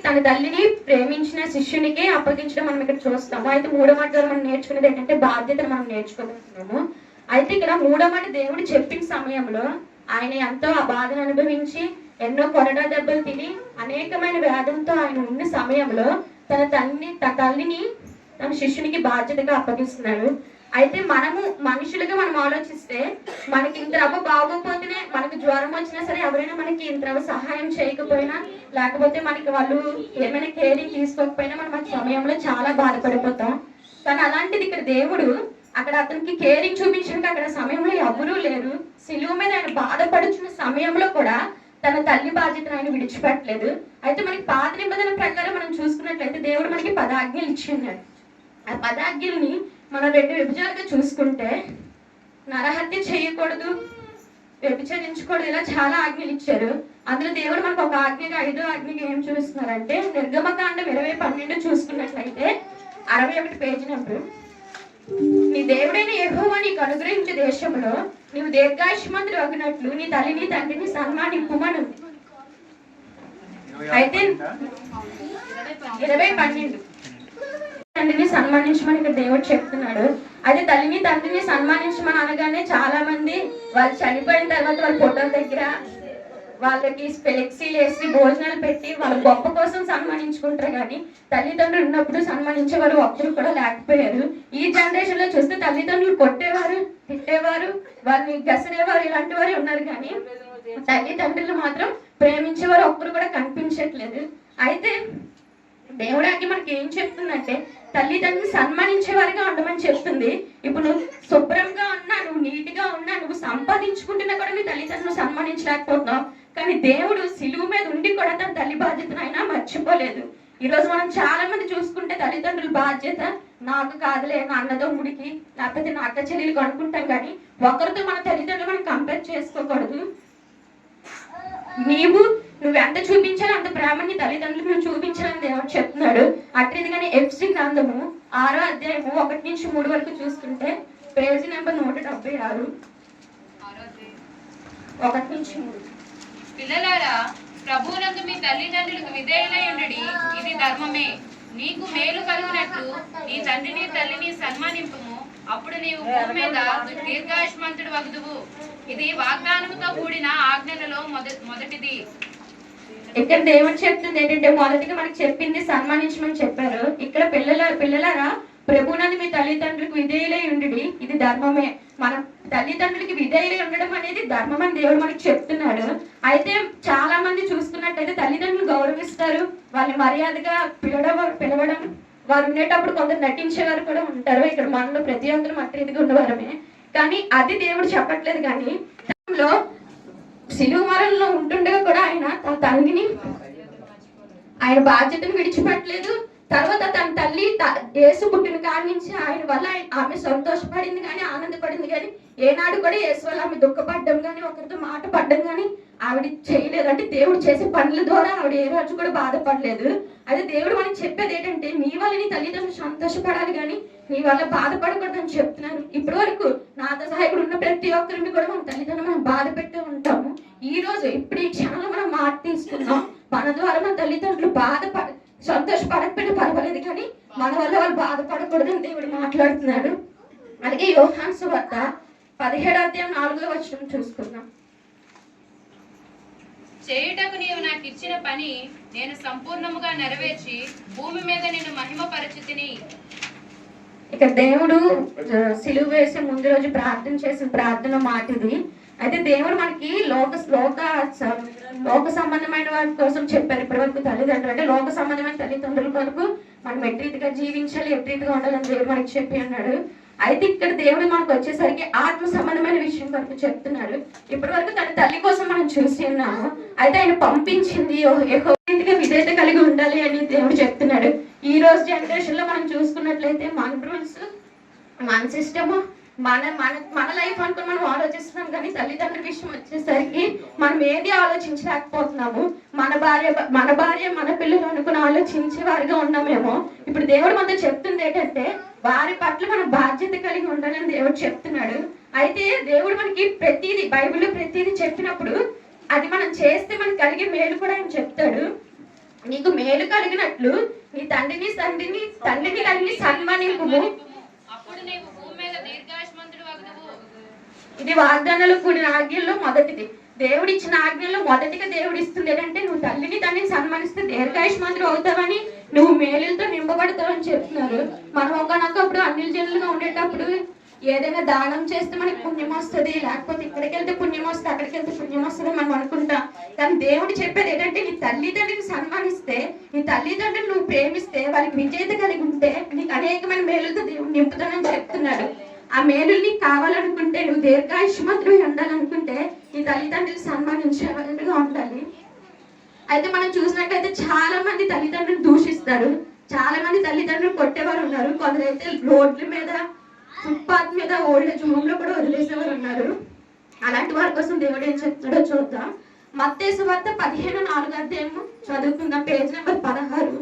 తన తల్లిని ప్రేమించిన శిష్యునికి అప్పగించడం మనం ఇక్కడ చూస్తాము. అయితే మూడో మాట ద్వారా మనం నేర్చుకునేది ఏంటంటే బాధ్యతను మనం నేర్చుకోబోతున్నాము. అయితే ఇక్కడ మూడో మాట దేవుడు చెప్పిన సమయంలో ఆయన ఎంతో ఆ బాధను అనుభవించి ఎన్నో కొరడా దెబ్బలు తిని అనేకమైన వ్యాధులతో ఆయన ఉన్న సమయంలో తన తల్లిని తన శిష్యునికి బాధ్యతగా అప్పగిస్తున్నాడు. అయితే మనము మనుషులుగా మనం ఆలోచిస్తే మనకి ఇంత రవ్వ బాగోపోతేనే, మనకు జ్వరం వచ్చినా సరే ఎవరైనా మనకి ఇంత రవ్వ సహాయం చేయకపోయినా, లేకపోతే మనకి వాళ్ళు ఏమైనా కేరింగ్ తీసుకోకపోయినా మనం ఆ సమయంలో చాలా బాధపడిపోతాం. కానీ అలాంటిది ఇక్కడ దేవుడు అక్కడ అతనికి కేరింగ్ చూపించడానికి అక్కడ సమయంలో ఎవరూ లేరు. సిలువ మీద ఆయన బాధపడుచున్న సమయంలో కూడా తన తల్లి బాధ్యతను ఆయన విడిచిపెట్టలేదు. అయితే మనకి పాత నిబంధన ప్రకారం మనం చూసుకున్నట్లయితే దేవుడు మనకి 10 ఆజ్ఞలు ఇచ్చిన్నాడు. ఆ 10 ఆజ్ఞల్ని మనం 2 విభజాలుగా చూసుకుంటే నరహత్య చేయకూడదు, వ్యభిచరించకూడదు, ఇలా చాలా ఆజ్ఞలు ఇచ్చారు. అందులో దేవుడు మనకు ఒక ఆజ్ఞగా 5వ ఆజ్ఞగా ఏం చూపిస్తున్నారంటే నిర్గమకాండం 20:12 చూసుకున్నట్లయితే 61 పేజీ నెంబరు. నీ దేవుడైన యెహోవా నీకు అనుగ్రహించే దేశంలో నీవు దీర్ఘాయుష్మంతుడు అగినట్లు నీ తల్లిని తండ్రిని సన్మానింపుమను. అయితే 20:12 తండ్రిని సన్మానించమని ఇక్కడ దేవుడు చెప్తున్నాడు. అయితే తల్లిని తండ్రిని సన్మానించమని అనగానే చాలా మంది వాళ్ళు చనిపోయిన తర్వాత వాళ్ళ ఫోటోల దగ్గర వాళ్ళకి ఫ్లెక్సీలు వేసి భోజనాలు పెట్టి వాళ్ళ గొప్ప కోసం సన్మానించుకుంటారు. కానీ తల్లిదండ్రులు ఉన్నప్పుడు సన్మానించేవారు ఒక్కరు కూడా లేకపోయారు. ఈ జనరేషన్ లో చూస్తే తల్లిదండ్రులు కొట్టేవారు, తిట్టేవారు, వాళ్ళని గసరేవారు, ఇలాంటి వారు ఉన్నారు. కానీ తల్లిదండ్రులు మాత్రం ప్రేమించేవారు ఒక్కరు కూడా కనిపించట్లేదు. అయితే దేవుడానికి మనకి ఏం చెప్తుందంటే తల్లిదండ్రులు సన్మానించే వారిగా ఉండమని చెప్తుంది. ఇప్పుడు నువ్వు శుభ్రంగా ఉన్నా, నువ్వు నీట్ గా ఉన్నా, నువ్వు సంపాదించుకుంటున్నా కూడా నీ తల్లిదండ్రులు సన్మానించలేకపోతున్నావు. కానీ దేవుడు సిలువు మీద ఉండి కూడా తన తల్లి బాధ్యతను అయినా మర్చిపోలేదు. ఈ రోజు మనం చాలా మంది చూసుకుంటే తల్లిదండ్రుల బాధ్యత నాకు కాదులే, నా అన్నదమ్ముడికి లేకపోతే నా అక్క చెల్లెలకు అనుకుంటాం. కానీ ఒకరితో మన తల్లిదండ్రులు మనం కంపేర్ చేసుకోకూడదు. నువ్వెంత చూపించాలో అంత ప్రేమని తల్లిదండ్రులకు నువ్వు చూపించాలని దేవుడు చెప్తున్నాడు. అట్టిదిగానే ఎఫ్సీ గ్రంథము 6వ అధ్యాయము 1-3 వరకు చూసుకుంటే పేజీ నెంబర్ 176, 1-3. పిల్లలారా, ప్రభువునందు మీ తల్లిదండ్రులకు విధేయులై ఉండుడి, ఇది ధర్మమే. నీకు మేలు కలుగునట్లు నీ తండ్రిని తల్లిని సన్మానింపుము, అప్పుడు నీవు భూమి మీద దీర్ఘాయుష్మంతుడు వగుదువు. ఇది వాగ్దానముతో కూడిన ఆజ్ఞలలో మొదటిది. ఇక్కడ దేవుడు చెప్తుంది ఏంటంటే, మొదటిగా మనకి చెప్పింది సన్మానించమని చెప్పారు. ఇక్కడ పిల్లలారా ప్రభువునందు మీ తల్లిదండ్రులకు విధేయులై ఉండుడి, ఇది ధర్మమే. మనం తల్లిదండ్రులకి విధేయులై ఉండడం అనేది ధర్మం అని దేవుడు మనకి చెప్తున్నాడు. అయితే చాలా మంది చూసుకున్నట్టయితే తల్లిదండ్రులు గౌరవిస్తారు, వాళ్ళని మర్యాదగా పిలవడం, వారు ఉండేటప్పుడు కొందరు నటించేవారు కూడా ఉంటారు. ఇక్కడ మనలో ప్రతి ఒక్కరు మట్టిగా ఉన్నవారమే. కానీ అది దేవుడు చెప్పట్లేదు. కానీ సిలువ మరణంలో ఉంటుండగా కూడా ఆయన తన తండ్రిని, ఆయన బాధ్యతను విడిచిపెట్టలేదు. తర్వాత తన తల్లి యేసు పుట్టిన కాడి నుంచి ఆయన వల్ల ఆమె సంతోషపడింది కానీ, ఆనందపడింది కానీ, ఏనాడు కూడా యేసు వల్ల ఆమె దుఃఖపడ్డం కానీ, ఒకరితో మాట పడ్డం కానీ ఆవిడ చేయలేదు. అంటే దేవుడు చేసే పనుల ద్వారా ఆవిడ ఏ రోజు కూడా బాధపడలేదు. అయితే దేవుడు మనకి చెప్పేది ఏంటంటే, నీ వల్ల నీ తల్లిదండ్రులు సంతోషపడాలి కానీ నీ వల్ల బాధపడకూడదు అని చెప్తున్నాను. ఇప్పటి వరకు నాతో సహాయకుడు ఉన్న ప్రతి ఒక్కరిని కూడా మన తల్లిదండ్రులు మనం బాధ పెట్టి ఉంటాము. ఈ రోజు ఇప్పుడు ఈ క్షణంలో మనం మాట తీసుకున్నాం, మన ద్వారా మన తల్లిదండ్రులు సంతోషపడకపోయినా పర్వాలేదు కానీ మన వల్ల వాళ్ళు బాధపడకూడదని దేవుడు మాట్లాడుతున్నాడు. అలాగే యోహాను సువార్త 17వ అధ్యాయం 4వ వచనం చూసుకుందాం. చేయుటకు నీవు నాకు ఇచ్చిన పని నేను సంపూర్ణముగా నెరవేర్చి భూమి మీద నేను మహిమపరచుతిని. ఇక్కడ దేవుడు సిలువ వేసే ముందు రోజు ప్రార్థన చేసిన ప్రార్థన మాట ఇది. అయితే దేవుడు మనకి లోక సంబంధమైన వారి కోసం చెప్పారు. ఇప్పటి వరకు తల్లిదండ్రులు అంటే లోక సంబంధమైన తల్లిదండ్రుల కొరకు మనం ఎట్రీతిగా జీవించాలి, ఎట్రీతిగా ఉండాలని దేవుడు మనకి చెప్పి అన్నాడు. అయితే ఇక్కడ దేవుడు మనకు వచ్చేసరికి ఆత్మ సంబంధమైన విషయం వరకు చెప్తున్నాడు. ఇప్పటి వరకు తన తల్లి కోసం మనం చూసి ఉన్నాము. అయితే ఆయన పంపించింది విధేయత కలిగి ఉండాలి అని దేవుడు చెప్తున్నాడు. ఈ రోజు జనరేషన్ లో మనం చూసుకున్నట్లయితే మన రూల్స్, మన సిస్టమ్, మన లైఫ్ అనుకుని మనం ఆలోచిస్తున్నాం. కానీ తల్లిదండ్రుల విషయం వచ్చేసరికి మనం ఏది ఆలోచించలేకపోతున్నాము. మన భార్య మన పిల్లలు అనుకుని ఆలోచించే వారిగా ఉన్నామేమో. ఇప్పుడు దేవుడు మనతో చెప్తుంది ఏంటంటే, వారి పట్ల మన బాధ్యత కలిగి ఉండాలని దేవుడు చెప్తున్నాడు. అయితే దేవుడు మనకి ప్రతిదీ బైబిల్లో ప్రతిదీ చెప్పినప్పుడు అది మనం చేస్తే మనకు కలిగే మేలు కూడా ఆయన చెప్తాడు. నీకు మేలు కలిగినట్లు నీ తండ్రిని తల్లిని సన్మానింపుము, అప్పుడు నీవు భూమి మీద దీర్ఘాయుష్మంతుడు వగుదువు. ఇది వాగ్దానాలు కూడిన ఆజ్ఞల్లో మొదటిది. దేవుడు ఇచ్చిన ఆజ్ఞల్లో మొదటిగా దేవుడు ఇస్తుంది ఏంటంటే, నువ్వు తల్లిని సన్మానిస్తే దీర్ఘాయుష్మంతుడు అవుతావని, నువ్వు మేలులతో నింపబడతావని చెప్తున్నారు. మనం ఒకనొకప్పుడు అన్ని జనులుగా ఉండేటప్పుడు ఏదైనా దానం చేస్తే మనకి పుణ్యం వస్తుంది, లేకపోతే ఇక్కడికి వెళ్తే పుణ్యం వస్తుంది, అక్కడికి వెళ్తే పుణ్యం వస్తుంది మనం అనుకుంటాం. కానీ దేవుడు చెప్పేది ఏంటంటే, నీ తల్లిదండ్రుని సన్మానిస్తే, నీ తల్లిదండ్రులు నువ్వు ప్రేమిస్తే, వాళ్ళకి విజేత కలిగి ఉంటే నీకు అనేకమైన మేలులతో దేవుడు నింపుతానని చెప్తున్నాడు. ఆ మేలు నీకు కావాలనుకుంటే, నువ్వు దీర్ఘాయుష్మంతుడు ఉండాలనుకుంటే నీ తల్లిదండ్రులు సన్మానించేవారుగా ఉండాలి. అయితే మనం చూసినట్లయితే చాలా మంది తల్లిదండ్రులు దూషిస్తారు, చాలా మంది తల్లిదండ్రులు కొట్టేవారు ఉన్నారు. కొందరైతే రోడ్ల మీద, ఫుట్పాత్ మీద, ఓల్డ్ ఏజ్ హోమ్ లో కూడా వదిలేసేవారు ఉన్నారు. అలాంటి వారి కోసం దేవుడు ఏం చెప్తాడో చూద్దాం. మత్తయి సువార్త 15:4 అధ్యాయము చదువుకుందాం. పేజ్ నెంబర్ 16,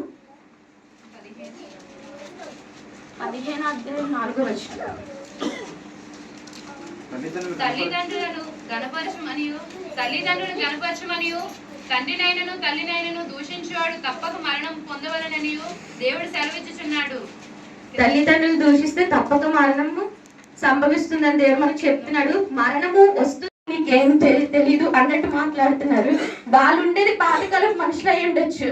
15వ అధ్యాయం 4వ వచనం. తల్లిదండ్రులను గణపరచమనియు తండ్రినైనను తల్లినైనను దూషించేవాడు తప్పక మరణం పొందవలననియు దేవుడు సెలవిచ్చుచున్నాడు. తల్లిదండ్రులు దూషిస్తే తప్పక మరణము సంభవిస్తుందని దేవుడు మనకు చెప్తున్నాడు. మరణము వస్తుంది, నీకేం తెలీదు అన్నట్టు మాట్లాడుతున్నారు. వాళ్ళు ఉండేది పాతకాలం మనుషులు అయి ఉండొచ్చు,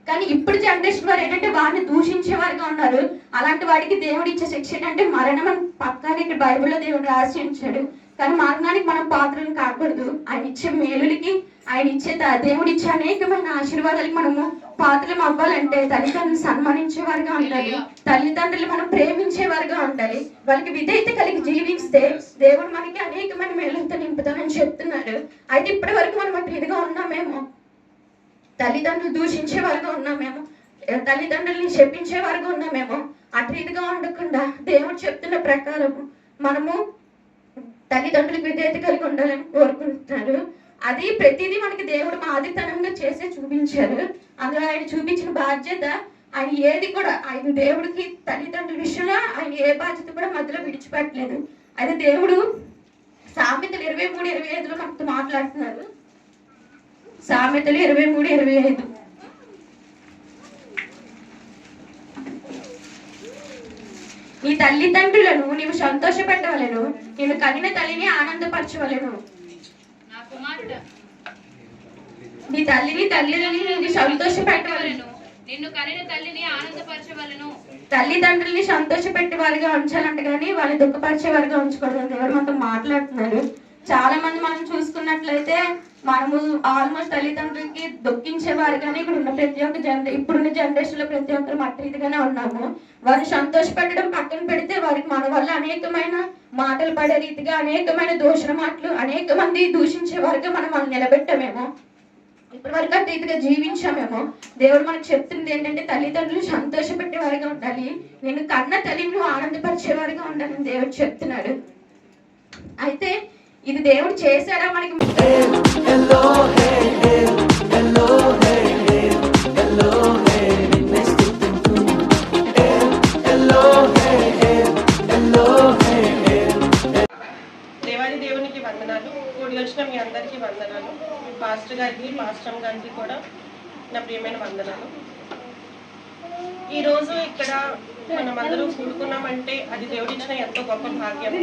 కానీ ఇప్పుడు జనరేషన్ వారు ఏంటంటే వారిని దూషించే వారిగా ఉన్నారు. అలాంటి వాడికి దేవుడు ఇచ్చే శిక్ష ఏంటంటే మరణం అని పక్కాగా ఇక్కడ బైబిల్లో దేవుడు రాసి ఉంచాడు. కానీ మరణానికి మనం పాత్రలు కాకూడదు. ఆయన ఇచ్చే మేలులకి, ఆయన ఇచ్చే దేవుడు ఇచ్చే అనేకమైన ఆశీర్వాదాలకు మనము పాత్రలు అవ్వాలంటే తల్లిదండ్రులు సన్మానించేవారుగా ఉండాలి, తల్లిదండ్రులు మనం ప్రేమించేవారుగా ఉండాలి, వాళ్ళకి విధేయత కలిగి జీవిస్తే దేవుడు మనకి అనేకమైన మేలుతో నింపుతానని చెప్తున్నాడు. అయితే ఇప్పటి వరకు మనం అటు ఇదిగా ఉన్నామేమో, తల్లిదండ్రులు దూషించే వారుగా ఉన్నామేమో, తల్లిదండ్రుల్ని శపించే వారుగా ఉన్నామేమో. అటు ఇదిగా ఉండకుండా దేవుడు చెప్తున్న ప్రకారం మనము తల్లిదండ్రులకు విధేయత కలిగి ఉండాలని కోరుకుంటున్నారు. అది ప్రతిదీ మనకి దేవుడు మాదిరితనంగా చేసే చూపించారు. అందులో ఆయన చూపించిన బాధ్యత, ఆయన ఏది కూడా ఆయన దేవుడికి తల్లిదండ్రుల విషయంలో ఆయన ఏ బాధ్యత కూడా మధ్యలో విడిచిపెట్టలేదు. అయితే దేవుడు సామెతలు 23:25 మనతో మాట్లాడుతున్నారు. సామెతలు 23:25. నీ తల్లిదండ్రులను నీవు సంతోషపెట్టవలను, నేను కనిన తల్లిని ఆనందపరచవలను. నీ తల్లిని నేను సంతోషపెట్టవలను, నిన్ను కనిన తల్లిని ఆనందపరచవలను. తల్లిదండ్రుల్ని సంతోషపెట్టే వారిగా ఉంచాలంట కానీ వాళ్ళు దుఃఖపరిచే వారిగా ఉంచకూడదు. దేవుడు మనతో మాట్లాడుతున్నారు. చాలా మంది మనం చూసుకున్నట్లయితే మనము ఆల్మోస్ట్ తల్లిదండ్రులకి దుఃఖించేవారు, కానీ ఇక్కడ ఉన్న ప్రతి ఒక్క ఇప్పుడున్న జనరేషన్ లో ప్రతి ఒక్కరు మట్టి రీతిగానే ఉన్నాము. వారిని సంతోషపెట్టడం పక్కన పెడితే వారికి మన వల్ల అనేకమైన మాటలు పడే రీతిగా అనేకమైన దూషణ మాటలు అనేక మంది దూషించే వారిగా మనం నిలబెట్టామేమో, ఇప్పటి వరకు అటు రీతిగా జీవించామేమో. దేవుడు మనకు చెప్తుంది ఏంటంటే తల్లిదండ్రులు సంతోషపెట్టేవారిగా ఉండాలి, నేను కన్న తల్లిని ఆనందపరిచేవారిగా ఉండాలని దేవుడు చెప్తున్నాడు. అయితే ఇది దేవుడు చేశాడా మనకి? దేవాది దేవునికి వందనాలు. కూడి వచ్చిన మీ అందరికీ వందనాలు. పాస్టర్ గారికి, మాస్టర్ గారికి కూడా నా ప్రియమైన వందనాలు. ఈరోజు ఇక్కడ మనమందరూ కూడుకున్నామంటే అది దేవుడిచ్చిన ఎంతో గొప్ప భాగ్యం.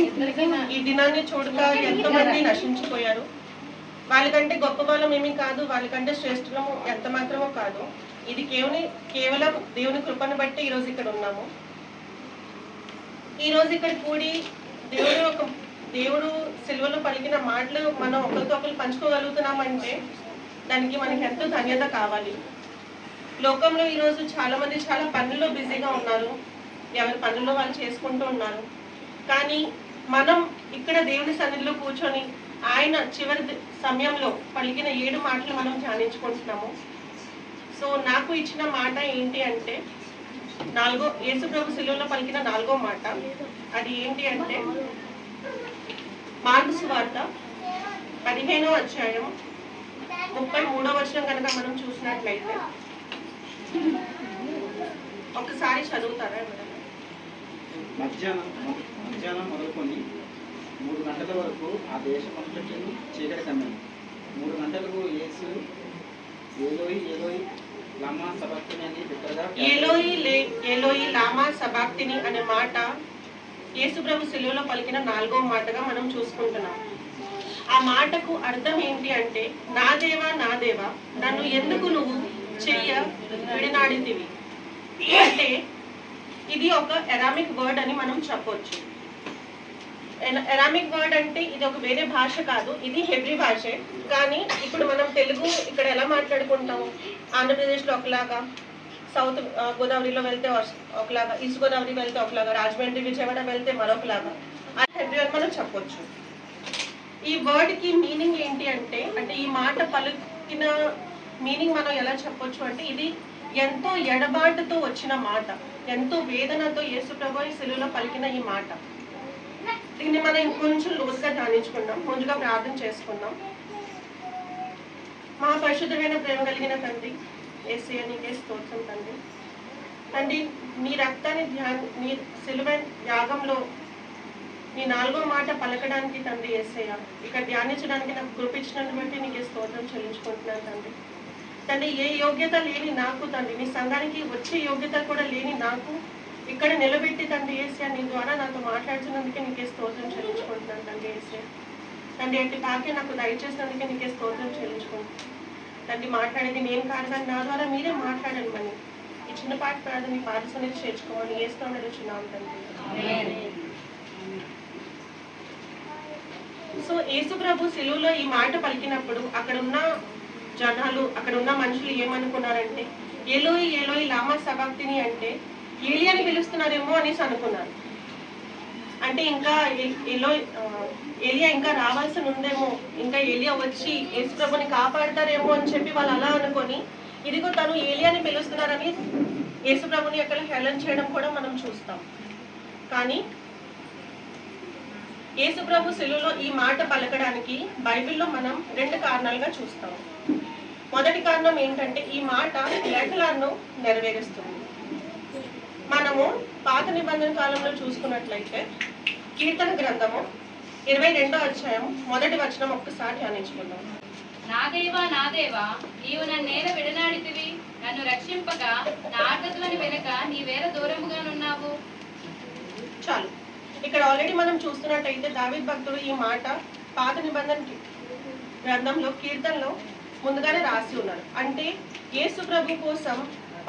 ఈ దినాన్ని చూడక ఎంతో మంది నశించిపోయారు. వాళ్ళకంటే గొప్ప వాళ్ళం ఏమీ కాదు, వాళ్ళకంటే శ్రేష్ఠులము ఎంత మాత్రమో కాదు. ఇది కేవలం దేవుని కృపను బట్టి ఈరోజు ఇక్కడ ఉన్నాము. ఈరోజు ఇక్కడ కూడి దేవుడు సిలువలో పలికిన మాటలు మనం ఒకరితో ఒకరు పంచుకోగలుగుతున్నామంటే దానికి మనకి ఎంతో ధన్యత కావాలి. లోకంలో ఈరోజు చాలా మంది చాలా పనుల్లో బిజీగా ఉన్నారు, ఎవరి పనుల్లో వాళ్ళు చేసుకుంటూ ఉన్నారు. కానీ మనం ఇక్కడ దేవుని సన్నిధిలో కూర్చొని ఆయన చివరి సమయంలో పలికిన 7 మాటలు మనం ధ్యానించుకుంటున్నాము. సో నాకు ఇచ్చిన మాట ఏంటి అంటే యేసు ప్రభు సిలువలో పలికిన 4వ మాట. అది ఏంటి అంటే మార్కు సువార్త 15వ అధ్యాయం 33వ వచనం కనుక మనం చూసినట్లయితే ఒకసారి చదువుతారా? మధ్యాహ్నం మొదలుకొని 3 గంటల వరకు ఆ దేశమంతటి చీకటి కమ్మింది. 3 గంటలకు యేసు ఏలోయి ఏలోయి లామా సబాక్తిని అని బిగ్గరగా, ఏలోయి లామా సబాక్తిని అనే మాట యేసు ప్రభు సిలువలో పలికిన 4వ మాటగా మనం చూసుకుంటున్నాం. ఆ మాటకు అర్థం ఏంటి అంటే నా దేవా నా దేవా నన్ను ఎందుకు నువ్వు విడనాడితివి అంటే ఇది ఒక ఎరామిక్ వర్డ్ అని మనం చెప్పొచ్చు. ఎరామిక్ వర్డ్ అంటే ఇది ఒక వేరే భాష కాదు, ఇది హెబ్రీ భాషే. కానీ ఇప్పుడు మనం తెలుగు ఇక్కడ ఎలా మాట్లాడుకుంటాము, ఆంధ్రప్రదేశ్లో ఒకలాగా, సౌత్ గోదావరిలో వెళ్తే ఒకలాగా, ఈస్ట్ గోదావరి వెళ్తే ఒకలాగా, రాజమండ్రి విజయవాడ వెళ్తే మరొకలాగా, అది హెబ్రీ అని మనం చెప్పొచ్చు. ఈ వర్డ్కి మీనింగ్ ఏంటి అంటే ఈ మాట పలికిన మీనింగ్ మనం ఎలా చెప్పొచ్చు అంటే ఇది ఎంతో ఎడబాటుతో వచ్చిన మాట, ఎంతో వేదనతో యేసు ప్రభు సిలువలో పలికిన ఈ మాట. దీన్ని మనం ఇంకొంచెం లోతుగా ధ్యానించుకుందాం, ముందుగా ప్రార్థన చేసుకుందాం. మా పరిశుద్ధమైన ప్రేమ కలిగిన తండ్రి యేసయ్య నీకే స్తోత్రం తండ్రి. తండ్రి నీ రక్తాన్ని నీ సిలువ యాగంలో నీ 4వ మాట పలకడానికి తండ్రి యేసయ్య ఇక్కడ ధ్యానించడానికి నాకు కృపించినట్టు బట్టి నీకే స్తోత్రం చెల్లించుకుంటున్నాను తండ్రి. తండ్రి ఏ యోగ్యత లేని నాకు తండ్రి, నీ సంఘానికి వచ్చే యోగ్యత కూడా లేని నాకు ఇక్కడ నిలబెట్టి తండ్రి యేసయ్య నీ ద్వారా నాతో మాట్లాడుతున్నందుకే నీకే స్తోత్రం చెల్లించుకుంటున్నాను తండ్రి యేసయ్య. తండ్రి అంటే భాగ్యం నాకు దయచేసినందుకే నీకే స్తోత్రం చెల్లించుకుంటున్నాను తండ్రి. మాట్లాడేది నేను కాదు కానీ నా ద్వారా మీరే మాట్లాడండి మని ఈ చిన్నపాటి ప్రార్థన నీ పాదసన్నిధి చేర్చుకోవాలి. ఏస్తూ నడుచున్నాం తండ్రి. సో యేసు ప్రభు సిలువలో ఈ మాట పలికినప్పుడు అక్కడ ఉన్న జనాలు, అక్కడ ఉన్న మనుషులు ఏమనుకున్నారంటే, ఎలోయి ఎలోయి లామా సబాక్తిని అంటే ఏలియాని పిలుస్తున్నారేమో అనేసి అనుకున్నారు. అంటే ఇంకా ఏలియా ఇంకా రావాల్సి ఉందేమో, ఇంకా ఏలియా వచ్చి యేసు ప్రభుని కాపాడతారేమో అని చెప్పి వాళ్ళు అలా అనుకొని, ఇదిగో తను ఏలియాని పిలుస్తున్నారని యేసు ప్రభుని అక్కడ హేళన చేయడం కూడా మనం చూస్తాం. కానీ యేసు ప్రభు సిలువలో ఈ మాట పలకడానికి బైబిల్లో మనం 2 కారణాలుగా చూస్తాం. మొదటి కారణం ఏంటంటే, ఈ మాట లేఖనాలను నెరవేరుస్తుంది. మనము పాత నిబంధన కాలంలో చూసుకున్నట్లయితే కీర్తన గ్రంథము 22వ అధ్యాయం 1వ వచనం ఒక్కసారి ధ్యానించుకుందాం. నా దేవా నా దేవా, నీవు నన్నేల విడనాడితివి, నన్ను రక్షింపక నా ఆర్తతులను వెనక నీవేల దూరముగానున్నావు. చాలు. ఇక్కడ ఆల్రెడీ మనం చూస్తున్నట్టయితే దావీదు భక్తుడు ఈ మాట పాత నిబంధన గ్రంథంలో కీర్తనలో ముందుగానే రాసి ఉన్నారు. అంటే యేసు ప్రభు కోసం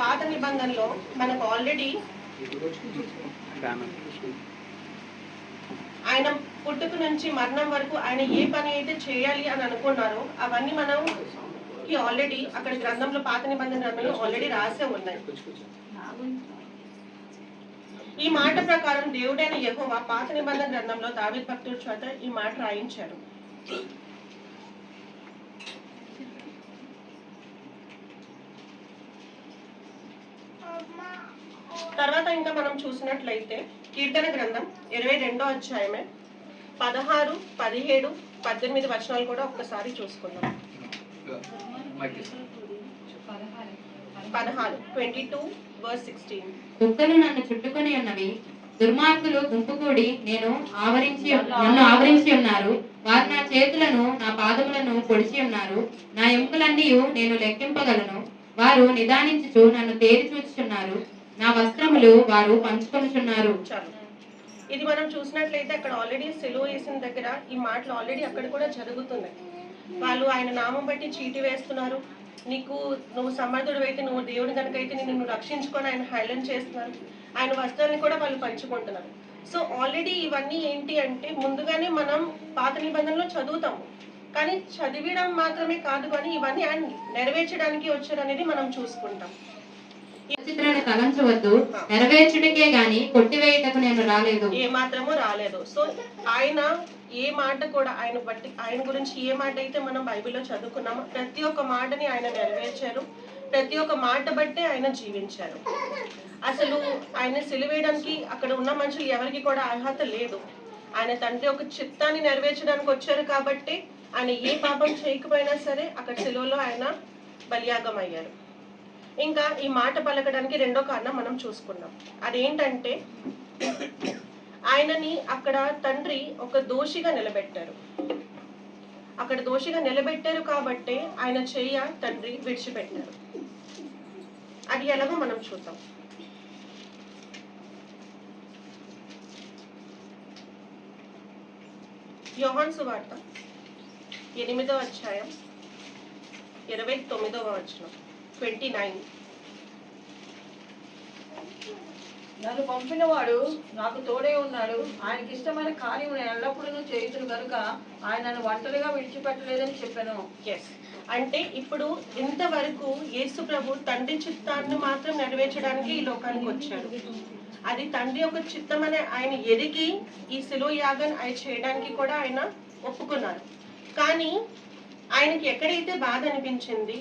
పాత నిబంధనలో మనకు ఆల్రెడీ ఆయన పుట్టుక నుంచి మరణం వరకు ఆయన ఏ పని అయితే చేయాలి అని అనుకున్నారో అవన్నీ మనం ఆల్రెడీ అక్కడ గ్రంథంలో పాత నిబంధన గ్రంథంలో ఆల్రెడీ రాసే ఉన్నాయి. ఈ మాట ప్రకారం దేవుడైన యెహోవా పాత నిబంధన గ్రంథంలో దావీదు భక్తుడి చేత ఈ మాట రాయించారు. తర్వాత ఇంకా మనం చూసినట్లయితే కీర్తన గ్రంథం 22వ అధ్యాయమే 16, 17, 18 వచనాలు కూడా ఒక్కసారి చూసుకుందాం. 16, 22:16. కుక్కలు నన్ను చుట్టుకొని ఉన్నవి, దుర్మార్గులు గుంపు కూడి నన్ను ఆవరించి ఉన్నారు. వారు నా చేతులను నా పాదములను పొడిచి ఉన్నారు. నా ఎముకలన్నీ నేను లెక్కింపగలను. వారు నిదానించుచు నన్ను తేరి చూచుచున్నారు. నా వస్త్రములు వారు పంచుకొనుచున్నారు. చాలు. ఇది మనం చూసినట్లయితే అక్కడ ఆల్రెడీ సిలువ వేసిన దగ్గర ఈ మాటలు ఆల్రెడీ అక్కడ కూడా జరుగుతున్నాయి. వాళ్ళు ఆయన నామం బట్టి చీటి వేస్తున్నారు. నువ్వు సమర్థుడు అయితే, నువ్వు దేవుడు కనుకైతే నిన్ను రక్షించుకొని ఆయన హేళన చేస్తున్నారు. ఆయన వస్త్రాన్ని కూడా వాళ్ళు పంచుకుంటున్నారు. సో ఆల్రెడీ ఇవన్నీ ఏంటి అంటే ముందుగానే మనం పాత నిబంధనలో చదువుతాము. కానీ చదివడం మాత్రమే కాదు, కానీ ఇవన్నీ ఆయన నెరవేర్చడానికి వచ్చారనేది మనం చూసుకుంటాం. చిత్రాన్ని తలంచవద్దు, నెరవేర్చుటకే గాని కొట్టివేయటకు నేను రాలేదు. ఏ మాత్రము రాలేదు. సో ఆయన ఏ మాట కూడా ఆయన గురించి ఏ మాట అయితే మనం బైబిల్లో చదువుకున్నామో ప్రతి ఒక్క మాటని ఆయన నెరవేర్చారు. ప్రతి ఒక్క మాట బట్టే ఆయన జీవించారు. అసలు ఆయన సిలువేయడానికి అక్కడ ఉన్న మనుషులు ఎవరికి కూడా అర్హత లేదు. ఆయన తండ్రి ఒక చిత్తాన్ని నెరవేర్చడానికి వచ్చారు కాబట్టి ఆయన ఏ పాపం చేయకపోయినా సరే అక్కడ సిలువలో ఆయన బలియాగం అయ్యారు. ఇంకా ఈ మాట పలకడానికి 2వ కారణం మనం చూసుకున్నాం. అదేంటంటే ఆయనని అక్కడ తండ్రి ఒక దోషిగా నిలబెట్టారు. అక్కడ దోషిగా నిలబెట్టారు కాబట్టి ఆయన చెయ్య తండ్రి విడిచిపెట్టారు. అది ఎలాగో మనం చూద్దాం. యోహాను సువార్త 8వ అధ్యాయం 29వ వచనం 29. నన్ను పంపినవాడు నాకు తోడే ఉన్నాడు. ఆయనకి ఇష్టమైన కార్యం నేను ఎల్లప్పుడూ చేయుదును కనుక ఆయన నన్ను ఒంటరిగా విడిచిపెట్టలేదని చెప్పాను. ఎస్, అంటే ఇప్పుడు ఇంతవరకు యేసు ప్రభు తండ్రి చిత్తాన్ని మాత్రం నెరవేర్చడానికి ఈ లోకానికి వచ్చాడు. అది తండ్రి యొక్క చిత్తం అనే ఆయన ఎదిగి ఈ శిలువ యాగం ఆయన చేయడానికి కూడా ఆయన ఒప్పుకున్నారు. కానీ ఆయనకి ఎక్కడైతే బాధ అనిపించింది,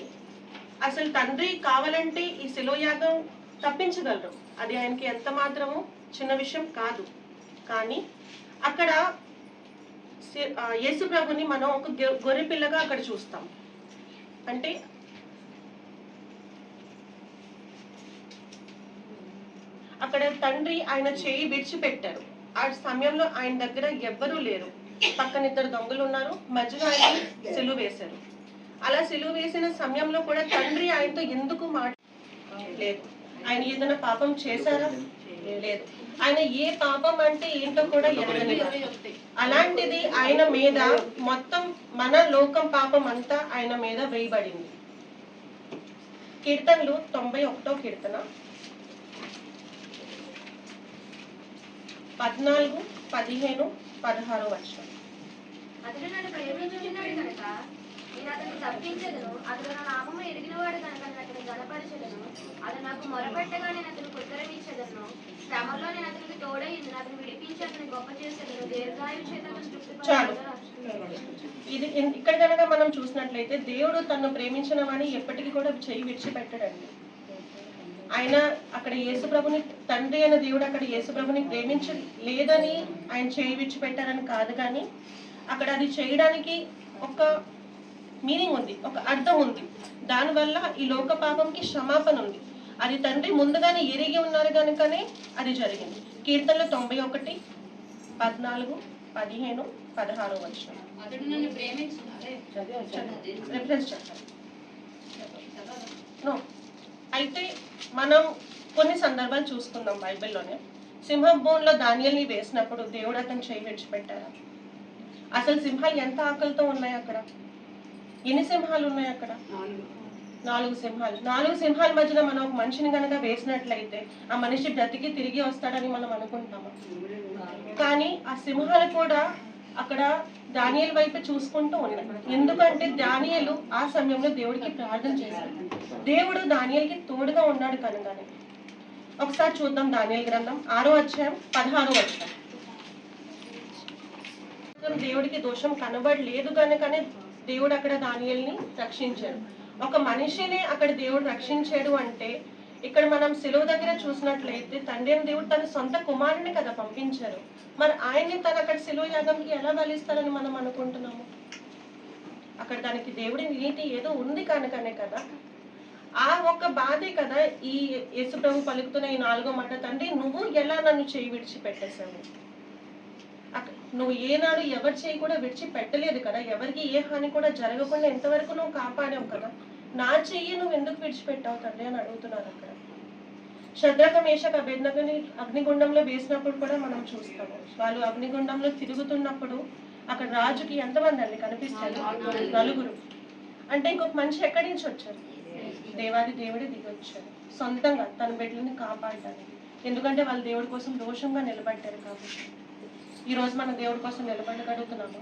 అసలు తండ్రి కావాలంటే ఈ శిలువ యాగం తప్పించగలరు, అది ఆయనకి ఎంత మాత్రము చిన్న విషయం కాదు. కానీ అక్కడ యేసు ప్రభుని మనం ఒక గొర్రె పిల్లగా అక్కడ చూస్తాం. అంటే అక్కడ తండ్రి ఆయన చేయి విడిచిపెట్టారు. ఆ సమయంలో ఆయన దగ్గర ఎవ్వరూ లేరు. పక్కన 2 దొంగలు ఉన్నారు, మధ్యలో ఆయన సిలువ వేశారు. అలా సిలువ వేసిన సమయంలో కూడా తండ్రి ఆయనతో ఎందుకు లేదు. ఆయన ఏదైనా పాపం చేశారా? లేదు. ఆయన ఏ పాపం అంటే ఏంటో కూడా ఎరగలేదు. అలాంటిది ఆయన మీద మొత్తం మన లోకం పాపం అంతా ఆయన మీద వేయబడింది. కీర్తనలు 91వ కీర్తన 14, 15, 16 వచనం. అతడు నన్ను ప్రేమించుచున్నాడు కనుక నేను అతన్ని తప్పించదును. అతడు నా నామము ఎరిగినవాడు కనుక నేను అతన్ని గణపరచదును. అతను నాకు మొరపెట్టగా నేను అతనికి ఉత్తరం ఇచ్చేదను. శ్రమలో నేను అతనికి తోడైంది, అతను విడిపించి అతని గొప్ప చేసేదను. దీర్ఘాయు చేతను చాలు. తృప్తి ఇది ఇక్కడ కనుక మనం చూసినట్లయితే దేవుడు తను ప్రేమించిన వాడిని ఎప్పటికీ కూడా చెయ్యి విడిచిపెట్టడండి. ఆయన అక్కడ యేసుప్రభుని, తండ్రి అయిన దేవుడు అక్కడ యేసుప్రభుని లేదని ఆయన చేయి విడిచిపెట్టారని కాదు, కానీ అక్కడ అది చేయడానికి ఒక మీనింగ్ ఉంది, ఒక అర్థం ఉంది. దానివల్ల ఈ లోక పాపంకి క్షమాపణ ఉంది. అది తండ్రి ముందుగానే ఎరిగి ఉన్నారు కనుకనే అది జరిగింది. కీర్తనలు 91, 14, 15, 16 వచనం. అతడు నన్ను ప్రేమించు రిఫరెన్స్ చెప్పాలి. అయితే మనం కొన్ని సందర్భాలు చూసుకుందాం బైబిల్లోనే. సింహం బోన్లో దానియేలుని వేసినప్పుడు దేవుడు అతను చేయి విడిచిపెట్టారా? అసలు సింహాలు ఎంత ఆకలితో ఉన్నాయి అక్కడ? ఎన్ని సింహాలు ఉన్నాయి అక్కడ? 4 సింహాలు. 4 సింహాల మధ్యన మనం ఒక మనిషిని కనుక వేసినట్లయితే ఆ మనిషి బ్రతికి తిరిగి వస్తాడని మనం అనుకుంటాము. కానీ ఆ సింహాలు కూడా అక్కడ దానియేలు వైపు చూసుకుంటూ ఉన్నాయి. ఎందుకంటే దానియేలు ఆ సమయంలో దేవుడికి ప్రార్థన చేశాడు. దేవుడు దానియేలుకి తోడుగా ఉన్నాడు కనుకనే. ఒకసారి చూద్దాం దానియేలు గ్రంథం 6వ అధ్యాయం 16వ వచనం. దేవుడికి దోషం కనబడలేదు కనుకనే దేవుడు అక్కడ దానియేలుని రక్షించాడు. ఒక మనిషిని అక్కడ దేవుడు రక్షించాడు అంటే ఇక్కడ మనం సిలువ దగ్గర చూసినట్లయితే తండ్రి అయిన దేవుడు తన సొంత కుమారుని కదా పంపించారు. మరి ఆయన్ని తను అక్కడ సిలువ యాగంకి ఎలా బలిస్తారని మనం అనుకుంటున్నాము? అక్కడ దానికి దేవుడి నీతి ఏదో ఉంది కనుకనే కదా. ఆ ఒక్క బాధే కదా ఈ యేసుప్రభు పలుకుతున్న ఈ 4వ మాట, తండ్రి నువ్వు ఎలా నన్ను చేయి విడిచిపెట్టేశావు? నువ్వు ఏనాడు ఎవరి చేయి కూడా విడిచిపెట్టలేదు కదా, ఎవరికి ఏ హాని కూడా జరగకుండా ఎంతవరకు నువ్వు కాపాడావు కదా, నా చెయ్యి నువ్వు ఎందుకు విడిచిపెట్టావు తండ్రి అని అడుగుతున్నారు అక్కడ. శద్రక మేషక అబేద్నెగోని అగ్నిగుండంలో వేసినప్పుడు కూడా మనం చూస్తాము. వాళ్ళు అగ్నిగుండంలో తిరుగుతున్నప్పుడు అక్కడ రాజుకి ఎంతమంది అండి కనిపిస్తారు? 4. అంటే ఇంకొక మనిషి ఎక్కడి నుంచి వచ్చారు? దేవాది దేవుడే దిగి వచ్చారు సొంతంగా తన బిడ్డలని కాపాడడానికి. ఎందుకంటే వాళ్ళు దేవుడి కోసం దోషంగా నిలబడ్డారు కాబట్టి. ఈ రోజు మనం దేవుడి కోసం నిలబడగలుగుతున్నాము.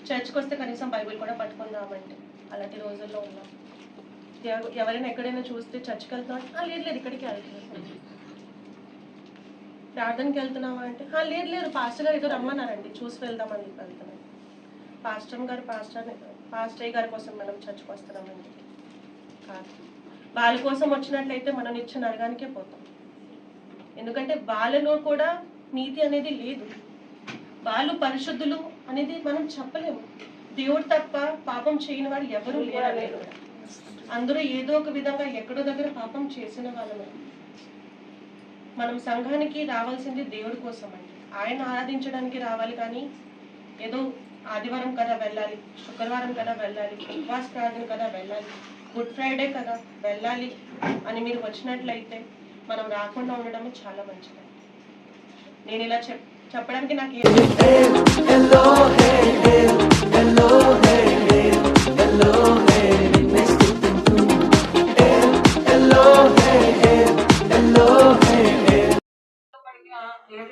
చర్చ్కి వస్తే కనీసం బైబిల్ కూడా పట్టుకొని రామండి, అలాంటి రోజుల్లో ఉన్నాం. ఎవరైనా ఎక్కడైనా చూస్తే చర్చ్కి వెళ్తున్నాం, లేదు ఇక్కడికి వెళ్తున్నాం. ప్రార్థనకి వెళ్తున్నావా అంటే లేదు పాస్టర్ గారు ఏదో రమ్మన్నారండి చూసి వెళ్దామని వెళ్తున్నాం. పాస్టర్ గారి కోసం మనం చర్చ్కి వస్తున్నామండి కాదు. వాళ్ళ కోసం వచ్చినట్లయితే మనం నిత్య నరకానికే పోతాం. ఎందుకంటే వాళ్ళలో కూడా నీతి అనేది లేదు, వాళ్ళు పరిశుద్ధులు అనేది మనం చెప్పలేము. దేవుడు తప్ప పాపం చేయని వాడు ఎవరూ లేరలేదు. అందరూ ఏదో ఒక విధంగా ఎక్కడో దగ్గర పాపం చేసిన వాళ్ళమే. మనం సంఘానికి రావాల్సింది దేవుడి కోసం అండి, ఆయన ఆరాధించడానికి రావాలి. కానీ ఏదో ఆదివారం కదా వెళ్ళాలి, శుక్రవారం కదా వెళ్ళాలి, ఉపవాస ప్రార్థన కదా వెళ్ళాలి, గుడ్ ఫ్రైడే కదా వెళ్ళాలి అని మీరు వచ్చినట్లయితే మనం రాకుండా ఉండడం చాలా మంచిది. నేను ఇలా చెప్పడానికి నాకు ఏడు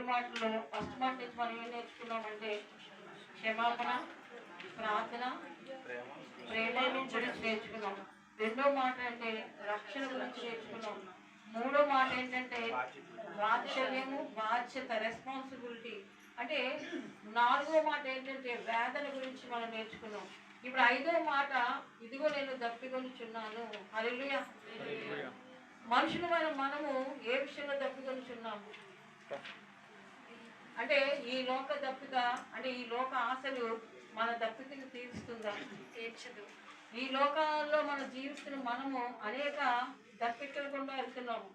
మాటలు ఫస్ట్ మాట నుంచి మనం ఏం నేర్చుకున్నామంటే క్షమాపణ, ప్రార్థన, ప్రేమించడం నేర్చుకున్నాం. 2వ మాట అంటే రక్షణ గురించి నేర్చుకున్నాం. 3వ మాట ఏంటంటే వాత్సల్యము, బాధ్యత, రెస్పాన్సిబిలిటీ. అంటే 4వ మాట ఏంటంటే వేదన గురించి మనం నేర్చుకున్నాం. ఇప్పుడు 5వ మాట ఇదిగో నేను దప్పికొనిచున్నాను. హల్లెలూయా. మనుషులమైన మనము ఏ విషయంలో దప్పికొనిచున్నాము అంటే ఈ లోక దప్పిక, అంటే ఈ లోక ఆశలు మన దప్పికను తీరుస్తుందా? తీర్చదు. ఈ లోకాల్లో మనం జీవిస్తున్న మనము అనేక దప్పికలు కూడా వెళ్తున్నాము.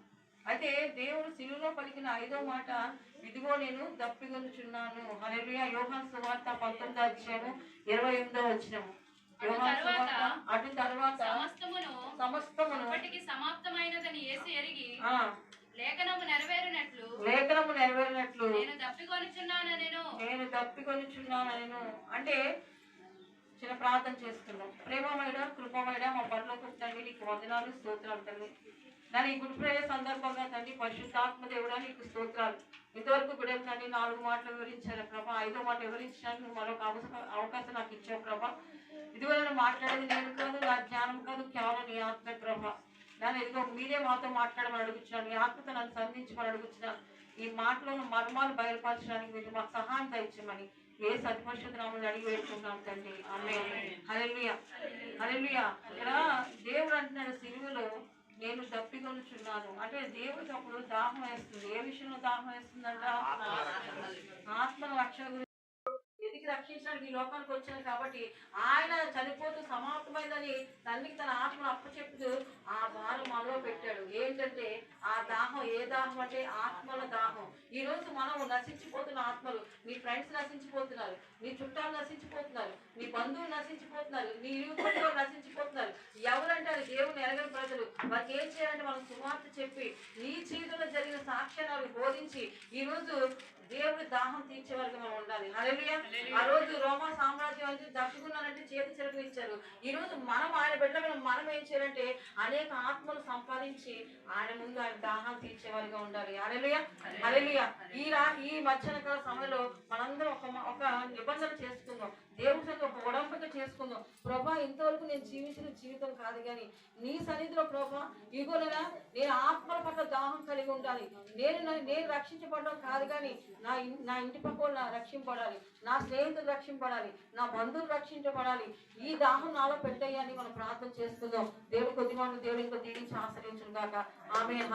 అయితే దేవుడు సిలువలో పలికిన 5వ మాట ఇదిగో నేను దప్పికొనుచున్నాను. హల్లెలూయా. యోహాను సువార్త 19వ అధ్యాయం 28వ వచనం. అటు తర్వాత సమస్తమును సమాప్తమైనదని యేసు ఎరిగి లేఖనము నెరవేరినట్లు నేను దప్పికొనిచున్నాను. అంటే చిన్న ప్రార్థన చేసుకుందాం. ప్రేమమైన కృపమైన మా పరలోకపు తండ్రి నీకు వందనాలు, స్తోత్రాలు తండ్రి. దాని ఈ గుడ్ ఫ్రైడే సందర్భంగా తండ్రి పరిశుద్ధాత్మ దేవుడా నీకు స్తోత్రాలు. ఇంతవరకు బిడ్డలు తండ్రి 4 మాటలు వివరించారు ప్రభా. 5వ మాట వివరించడానికి మరొక అవకాశం నాకు ఇచ్చావు ప్రభా. ఇదివరకు మాట్లాడేది నేను కాదు, నా జ్ఞానం కాదు, కేవలం నీ ఆత్మ ప్రభా. నేను ఇదిగో మీరే మాతో మాట్లాడమని అడుగుతున్నాను, నీ ఆత్మతో నన్ను సంధించమని అడుగుతున్నాను. ఈ మాటలను మర్మాలు బయలుపరచడానికి మీరు మాకు సహాయం దయచేయమని యేసు అతి పరిశుద్ధ నామములో అడిగి వేడుకుంటున్నాం తండ్రి. ఆమేన్. హల్లెలూయా, హల్లెలూయా. ఇక్కడ దేవుడు అంటున్నాడు సిలువలో నేను దప్పికొనుచున్నాను అంటే దేవుడికి అప్పుడు దాహం వేస్తుంది. ఏ విషయంలో దాహం వేస్తుందంట? ఆత్మ రక్షణ గురించి ఎదిగి రక్షించడానికి ఈ లోకానికి వచ్చాను కాబట్టి ఆయన చనిపోతూ సమాప్తమైందని తండ్రికి తన ఆత్మను అప్పచెప్పుతూ ఆ భారం మనలో పెట్టాడు. ఏంటంటే ఆ దాహం, ఏ దాహం అంటే ఆత్మల దాహం. ఈ రోజు మనం నశించిపోతున్న ఆత్మలు, నీ ఫ్రెండ్స్ నశించిపోతున్నారు, నీ చుట్టాలు నశించిపోతున్నారు, నీ బంధువులు నశించిపోతున్నారు, నీ ఇరుగు నశించిపోతున్నారు. ఎవరంటే అది దేవుని ఎరగని ప్రజలు. వారికి ఏం చేయాలంటే మనం సువార్త చెప్పి నీ జీవితంలో జరిగిన సాక్ష్యాలను బోధించి ఈ రోజు దేవుడి దాహం తీర్చే వరకు మనం ఉండాలి. హల్లెలూయా. ఆ రోజు రోమా సామ్రాజ్యం అంటే దప్పుకున్నానంటే చేతి చిలుకలు ఇచ్చారు. ఈ రోజు మనం ఆయన బిడ్డలను మనం ఏం చేయాలంటే అనేక ఆత్మలు సంపాదించి ఆయన ముందు ఆయన దాహం తీర్చే వారిగా ఉండాలి. హల్లెలూయా, హల్లెలూయా. ఈ మధ్యాహ్న కాల సమయంలో మనందరం ఒక నిబంధన చేసుకుందాం, దేవుడితో ఒక ఉడంబక చేసుకుందాం. ప్రభా, ఇంతవరకు నేను జీవించిన జీవితం కాదు కానీ నీ సన్నిధిలో ప్రభా ఇగోనైనా నేను ఆత్మల పట్ల దాహం కలిగి ఉండాలి. నేను రక్షించబడడం కాదు కానీ నా ఇంటి పక్క వాళ్ళు రక్షింపబడాలి, నా స్నేహితులు రక్షింపబడాలి, నా బంధువులు రక్షించబడాలి. ఈ దాహం నాలో పెట్టయ్యని మనం ప్రార్థన చేసుకుందాం. దేవుడు కొద్ది మనం దేవుడు ఇంకో దీవించి ఆశ్రయించును గాక. ఆమేన్.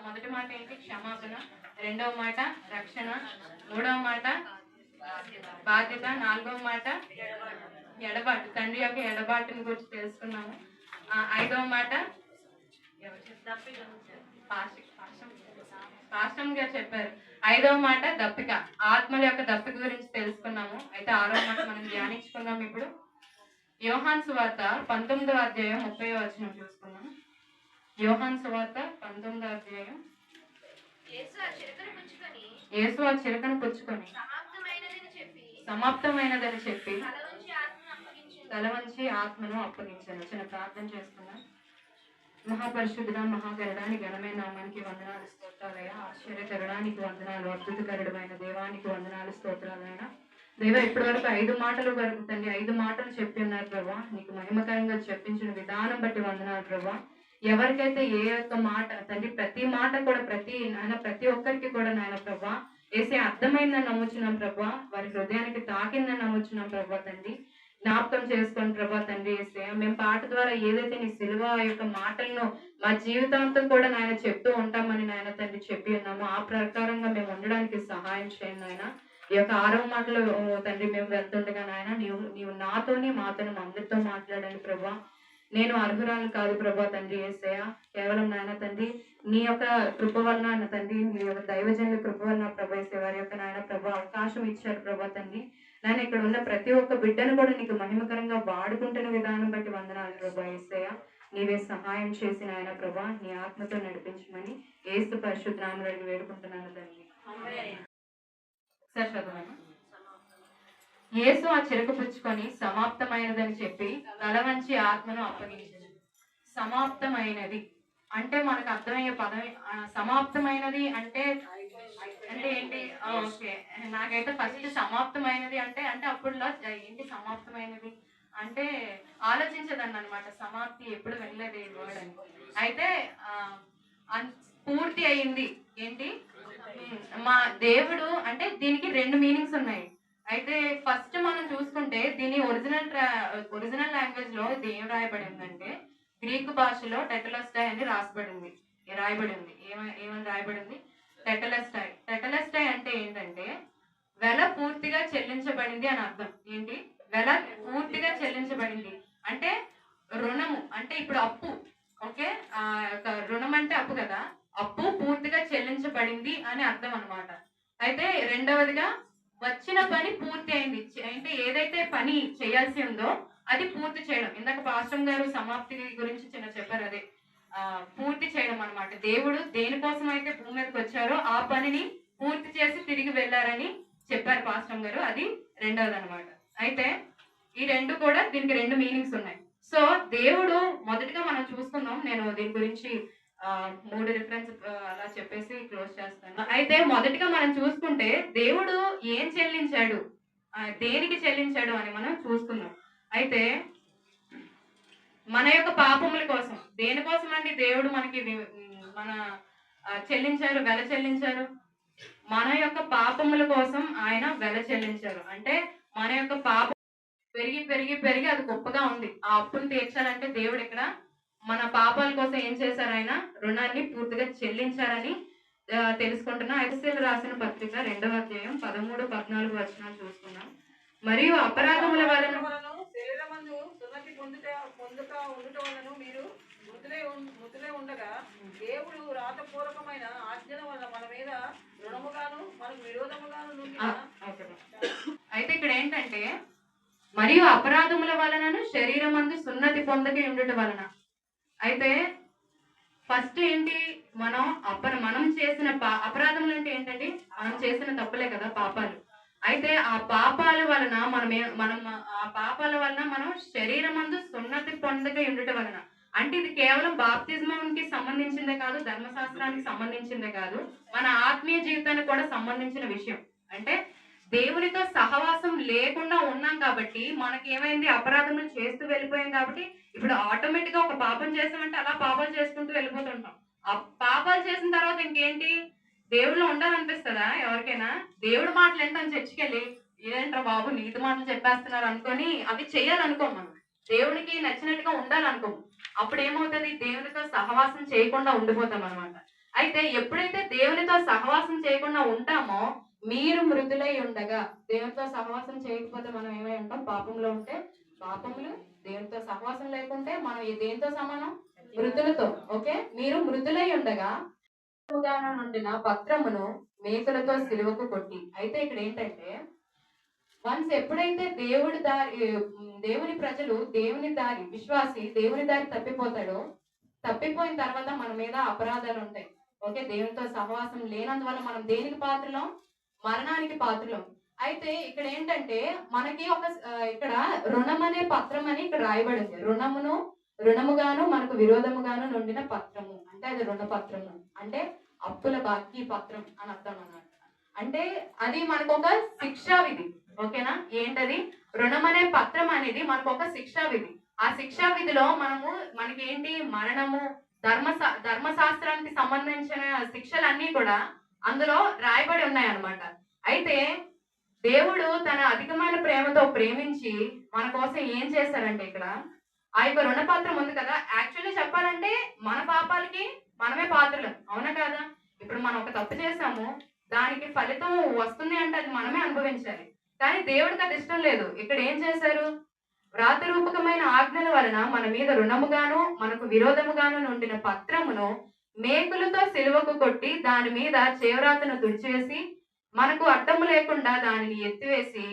మొదటి మాట ఏంటి? క్షమాపణ. రెండవ మాట రక్షణ. మూడవ మాట బాధ్యత. నాలుగవ మాట ఎడబాటు, తండ్రి యొక్క ఎడబాటుని గురించి తెలుసుకున్నాము. 5వ మాట పాస్టమ్ గారు చెప్పారు. 5వ మాట దప్పిక, ఆత్మల యొక్క దప్పిక గురించి తెలుసుకున్నాము. అయితే 6వ మాట మనం ధ్యానించుకున్నాం. ఇప్పుడు యోహాను సువార్త 19వ అధ్యాయం 30వ వచనం చూసుకున్నాం. యోహాను సువార్త 19వ అధ్యాయం. యేసు ఆ చిరకను పుచ్చుకొని సమాప్తమైనదని చెప్పి తల వంచి ఆత్మను అప్పగించాను. చిన్న ప్రార్థన చేసుకున్నాం. మహాపరిశుద్ధుడ, మహాగరుడానికి ఘనమైన నామానికి వందనాలు, స్తోత్రాలయ్యా. ఆశ్చర్యకరుడానికి వందనాలు, అద్భుతకరుడమైన దేవానికి వందనాలు, స్తోత్రాలైనా. దేవ, ఇప్పటి వరకు 5 మాటలు వరకు తండ్రి 5 మాటలు చెప్పి ఉన్నారు ప్రభా. నీకు మహిమకరంగా చెప్పించిన విధానం బట్టి వందనాలు ప్రభా. ఎవరికైతే ఏ ఒక్క మాట తండ్రి, ప్రతి మాట కూడా ప్రతి ఒక్కరికి కూడా నాయన ప్రభా వేసే అర్థమైందని నమ్ముచున్నాం ప్రభా. వారి హృదయానికి తాకిందని నమ్ముచున్నాం ప్రభా. తండ్రి జ్ఞాపకం చేసుకొని ప్రభా తండ్రి వేసే మేము పాట ద్వారా ఏదైతే నీ సిలువ యొక్క మాటలను మా జీవితాంతం కూడా నాయన చెప్తూ ఉంటామని నాయన తండ్రి చెప్పి ఉన్నాము. ఆ ప్రకారంగా మేము ఉండడానికి సహాయం చేయండి నాయన. ఈ యొక్క 6వ మాటలు తండ్రి మేము వెళ్తుండగా నాయన నీవు నాతోని మాతో అందరితో మాట్లాడండి ప్రభా. నేను అర్హురాలు కాదు ప్రభా తండ్రి యేసయ్య. కేవలం నాయన తండ్రి నీ యొక్క కృప వలన ఆయన తండ్రి, నీ యొక్క దైవజనుల కృప వలన ప్రభా యేసయ్య వారి యొక్క నాయన ప్రభా అవకాశం ఇచ్చారు ప్రభా తండ్రి. నేను ఇక్కడ ఉన్న ప్రతి ఒక్క బిడ్డను కూడా నీకు మహిమకరంగా వాడుకుంటున్న విధానం బట్టి వందనాలు ప్రభా యేసయ్య. నీవే సహాయం చేసిన ఆయన ప్రభా నీ ఆత్మతో నడిపించమని యేసు పరిశుద్ధ నామములో వేడుకుంటున్నాను తండ్రి. యేసు ఆ చిరక పుచ్చుకొని సమాప్తమైనదని చెప్పి తల వంచి ఆత్మను అప్పగించాడు. సమాప్తమైనది అంటే మనకు అర్థమయ్యే పదం. సమాప్తమైనది అంటే ఏంటి? ఓకే, నాకైతే ఫస్ట్ సమాప్తమైనది అంటే అప్పుడులో ఏంటి సమాప్తమైనది అంటే ఆలోచించదండి అనమాట. సమాప్తి ఎప్పుడు వెళ్ళలేదు ఈ వర్డ్ అని. అయితే పూర్తి అయింది ఏంటి? మా దేవుడు అంటే దీనికి 2 మీనింగ్స్ ఉన్నాయి. అయితే ఫస్ట్ మనం చూసుకుంటే దీని ఒరిజినల్ లాంగ్వేజ్ లో ఇది ఏం రాయబడి ఉందంటే గ్రీకు భాషలో టెటెలస్టై అని రాయబడి ఉంది. ఏమని రాయబడి ఉంది? టెటెలస్టై. టెటెలస్టై అంటే ఏంటంటే వెల పూర్తిగా చెల్లించబడింది అని అర్థం. ఏంటి? వెల పూర్తిగా చెల్లించబడింది అంటే రుణము అంటే ఇప్పుడు అప్పు. ఓకే, రుణం అంటే అప్పు కదా, అప్పు పూర్తిగా చెల్లించబడింది అని అర్థం అన్నమాట. అయితే రెండవదిగా వచ్చిన పని పూర్తి అయింది. అంటే ఏదైతే పని చేయాల్సి ఉందో అది పూర్తి చేయడం. ఇందాక పాస్టర్ గారు సమాప్తి గురించి చిన్న చెప్పారు. అదే పూర్తి చేయడం అన్నమాట. దేవుడు దేనికోసం అయితే భూమి మీదకి వచ్చారో ఆ పనిని పూర్తి చేసి తిరిగి వెళ్ళారని చెప్పారు పాస్టర్ గారు. అది రెండవది అనమాట. అయితే ఈ రెండు కూడా దీనికి రెండు మీనింగ్స్ ఉన్నాయి. సో దేవుడు మొదటిగా మనం చూసుకుందాం. నేను దీని గురించి 3 రిఫరెన్స్ అలా చెప్పేసి క్లోజ్ చేస్తాను. అయితే మొదటిగా మనం చూసుకుంటే దేవుడు ఏం చెల్లించాడు, దేనికి చెల్లించాడు అని మనం చూసుకుందాం. అయితే మన యొక్క పాపముల కోసం, దేనికోసం అండి దేవుడు మనకి మన చెల్లించారు, వెల చెల్లించారు? మన యొక్క పాపముల కోసం ఆయన వెల చెల్లించారు. అంటే మన యొక్క పాపం పెరిగి పెరిగి పెరిగి అది గొప్పగా ఉంది. ఆ అప్పును తీర్చాలంటే దేవుడు ఇక్కడ మన పాపాల కోసం ఏం చేశారు? ఆయన రుణాన్ని పూర్తిగా చెల్లించారని తెలుసుకుంటున్నాం. ఎఫెసీయులకు రాసిన పత్రిక 2వ అధ్యాయం 13-14 వచనాలు చూసుకున్నాం. మరియు అపరాధముల వలన శరీరమందు సున్నతి పొందుతా ఉండటం వలన మీరు మృతులై ఉండగా దేవుడు రాతపూర్వకమైన ఆజ్ఞల వల్ల మన మీద రుణముగాను మనకు విరోధముగాను నుండిన. అయితే ఇక్కడ ఏంటంటే మరియు అపరాధముల వలనను శరీరమందు సున్నతి పొందక ఉండటం వలన. అయితే ఫస్ట్ ఏంటి, మనం చేసిన అపరాధములు అంటే ఏంటండి? మనం చేసిన తప్పులే కదా పాపాలు. అయితే ఆ పాపాల వలన మనం శరీరమందు సున్నతి పొందక ఉండటం వలన. అంటే ఇది కేవలం బాప్తిజంకి సంబంధించిందే కాదు, ధర్మశాస్త్రానికి సంబంధించిందే కాదు, మన ఆత్మీయ జీవితానికి కూడా సంబంధించిన విషయం. అంటే దేవునితో సహవాసం లేకుండా ఉన్నాం కాబట్టి మనకి ఏమైంది? అపరాధములు చేస్తూ వెళ్ళిపోయాం కాబట్టి ఇప్పుడు ఆటోమేటిక్ గా ఒక పాపం చేసామంటే అలా పాపాలు చేసుకుంటూ వెళ్ళిపోతుంటాం. ఆ పాపాలు చేసిన తర్వాత ఇంకేంటి? దేవుడిలో ఉండాలనిపిస్తుందా ఎవరికైనా? దేవుడి మాటలు ఏంటని చర్చికి వెళ్ళి ఏంట్రా బాబు నీతి మాటలు చెప్పేస్తున్నారు అనుకొని అవి చెయ్యాలనుకోం. మనం దేవునికి నచ్చినట్టుగా ఉండాలనుకోం. అప్పుడు ఏమవుతుంది? దేవునితో సహవాసం చేయకుండా ఉండిపోతాం అనమాట. అయితే ఎప్పుడైతే దేవునితో సహవాసం చేయకుండా ఉంటామో, మీరు మృతులై ఉండగా, దేవునితో సహవాసం చేయకపోతే మనం ఏమై ఉంటాం? పాపంలో ఉంటే పాపములు, దేవునితో సహవాసం లేకుంటే మనం దేనితో సమానం? మృతులతో. ఓకే, మీరు మృతులై ఉండగా నుండిన పత్రమును మేకులతో సిలువకు కొట్టి. అయితే ఇక్కడ ఏంటంటే వన్స్ ఎప్పుడైతే దేవుని ప్రజలు విశ్వాసి దేవుని దారి తప్పిపోతాడో, తప్పిపోయిన తర్వాత మన మీద అపరాధాలు ఉంటాయి. ఓకే, దేవునితో సహవాసం లేనందువల్ల మనం దేనికి పాత్రలం? మరణానికి పాత్రలం. అయితే ఇక్కడ ఏంటంటే మనకి ఇక్కడ రుణం అనే పత్రం అని ఇక్కడ రాయబడింది. రుణముగాను మనకు విరోధముగాను నుండిన పత్రము అంటే అది రుణపత్రము, అంటే అప్పుల బాకీ పత్రం అని అర్థం అన్నమాట. అంటే అది మనకు ఒక శిక్షా విధి. ఓకేనా? ఏంటది? రుణం అనే పత్రం అనేది మనకు ఒక శిక్షా విధి. ఆ శిక్షా విధిలో మనకి ఏంటి? మరణము, ధర్మశాస్త్రానికి సంబంధించిన శిక్షలన్నీ కూడా అందులో రాయబడి ఉన్నాయి అన్నమాట. అయితే దేవుడు తన అధికమైన ప్రేమతో ప్రేమించి మన కోసం ఏం చేశారంటే, ఇక్కడ ఆ యొక్క రుణపత్రం ఉంది కదా, యాక్చువల్లీ చెప్పాలంటే మన పాపాలకి మనమే పాత్రలం. అవునా కాదా? ఇప్పుడు మనం ఒక తప్పు చేసాము, దానికి ఫలితం వస్తుంది అంటే అది మనమే అనుభవించాలి. కానీ దేవుడికి అది ఇష్టం లేదు. ఇక్కడ ఏం చేశారు? వ్రాతరూపకమైన ఆజ్ఞల వలన మన మీద రుణముగాను మనకు విరోధముగాను నుండిన పత్రమును మేకులతో సిలువకు కొట్టి దాని మీద చేవ్రాతను తుడిచివేసి మనకు అడ్డము లేకుండా దానిని ఎత్తివేసి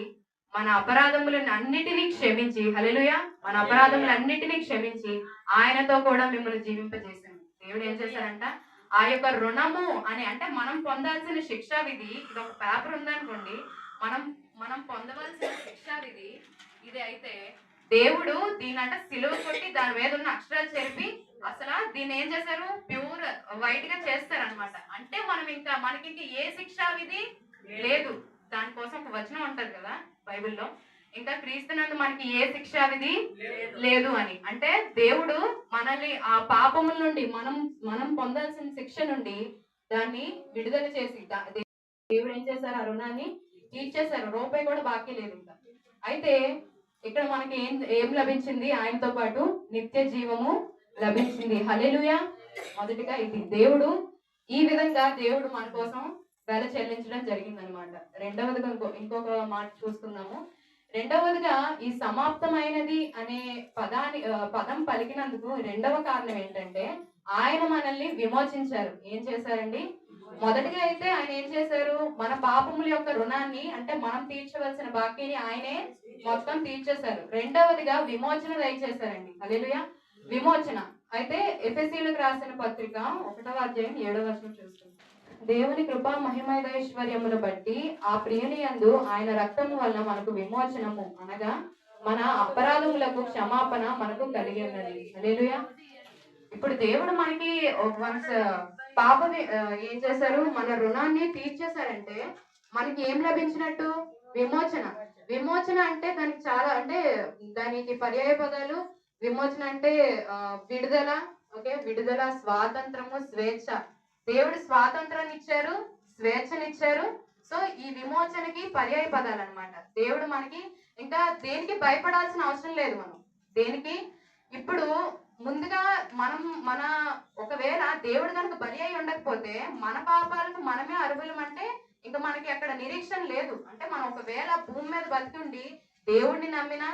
మన అపరాధములను అన్నిటినీ క్షమించి, హల్లెలూయా, మన అపరాధములన్నిటినీ క్షమించి ఆయనతో కూడా మిమ్మల్ని జీవింపజేశాను. దేవుడు ఏం చేశారంట? ఆ యొక్క రుణము అని అంటే మనం పొందాల్సిన శిక్షా విధి, ఇది ఒక పేపర్ ఉందనుకోండి, మనం పొందవలసిన శిక్షా విధి ఇది. అయితే దేవుడు దీని సిలువ కొట్టి దాని మీద ఉన్న అక్షరాలు చెరిపి అసలు దీన్ని ఏం చేశారు? ప్యూర్ వైట్ గా చేస్తారనమాట. అంటే మనకి ఇంకా ఏ శిక్షా విధి లేదు. దానికోసం ఒక వచనం ఉంటది కదా బైబిల్లో, ఇంకా క్రీస్తునందు మనకి ఏ శిక్షా విధి లేదు అని. అంటే దేవుడు మనల్ని ఆ పాపముల నుండి మనం పొందాల్సిన శిక్ష నుండి దాన్ని విడుదల చేసి దేవుడు ఏం చేశారు? ఆ రుణాన్ని తీర్చేశారు. రూపాయి కూడా బాకీ లేదు ఇంకా. అయితే ఇక్కడ మనకి ఏం లభించింది? ఆయనతో పాటు నిత్య జీవము లభించింది. హల్లెలూయా. మొదటిగా ఇది దేవుడు ఈ విధంగా దేవుడు మన కోసం వెల చెల్లించడం జరిగిందనమాట. రెండవదిగా ఇంకొక మాట చూసుకుందాము. రెండవదిగా ఈ సమాప్తమైనది అనే పదం పలికినందుకు రెండవ కారణం ఏంటంటే ఆయన మనల్ని విమోచించారు. ఏం చేశారండి? మొదటిగా అయితే ఆయన ఏం చేశారు? మన పాపముల యొక్క రుణాన్ని అంటే మనం తీర్చవలసిన బాకీని ఆయనే మొత్తం తీర్చేశారు. రెండవదిగా విమోచన దయచేశారండి. హల్లెలూయా. విమోచన అయితే ఎఫెసీయులకు రాసిన పత్రిక 1వ అధ్యాయం 7వ వచనం చూస్తుంది. దేవుని కృపా మహిమైదైశ్వర్యమును బట్టి ఆ ప్రియుని యందు ఆయన రక్తము వలన మనకు విమోచనము అనగా మన అపరాధములకు క్షమాపణ మనకు కలిగి ఉన్నది. హల్లెలూయా. ఇప్పుడు దేవుడు మనకి వన్స్ పాపని ఏం చేశారు, మన రుణాన్ని తీర్చేశారంటే మనకి ఏం లభించినట్టు? విమోచన. విమోచన అంటే దానికి చాలా అంటే దానికి పర్యాయ పదాలు. విమోచన అంటే విడుదల, ఓకే, విడుదల, స్వాతంత్రము, స్వేచ్ఛ. దేవుడు స్వాతంత్రాన్ని ఇచ్చారు, స్వేచ్ఛనిచ్చారు. సో ఈ విమోచనకి పర్యాయ పదాలు అనమాట. దేవుడు మనకి ఇంకా దేనికి భయపడాల్సిన అవసరం లేదు. మనం దేనికి ఇప్పుడు ముందుగా మన ఒకవేళ దేవుడు కనుక బలి అయి ఉండకపోతే మన పాపాలకు మనమే అర్హులం అంటే ఇంకా మనకి అక్కడ నిరీక్షణ లేదు. అంటే మనం ఒకవేళ భూమి మీద బతికుండి దేవుడిని నమ్మినా,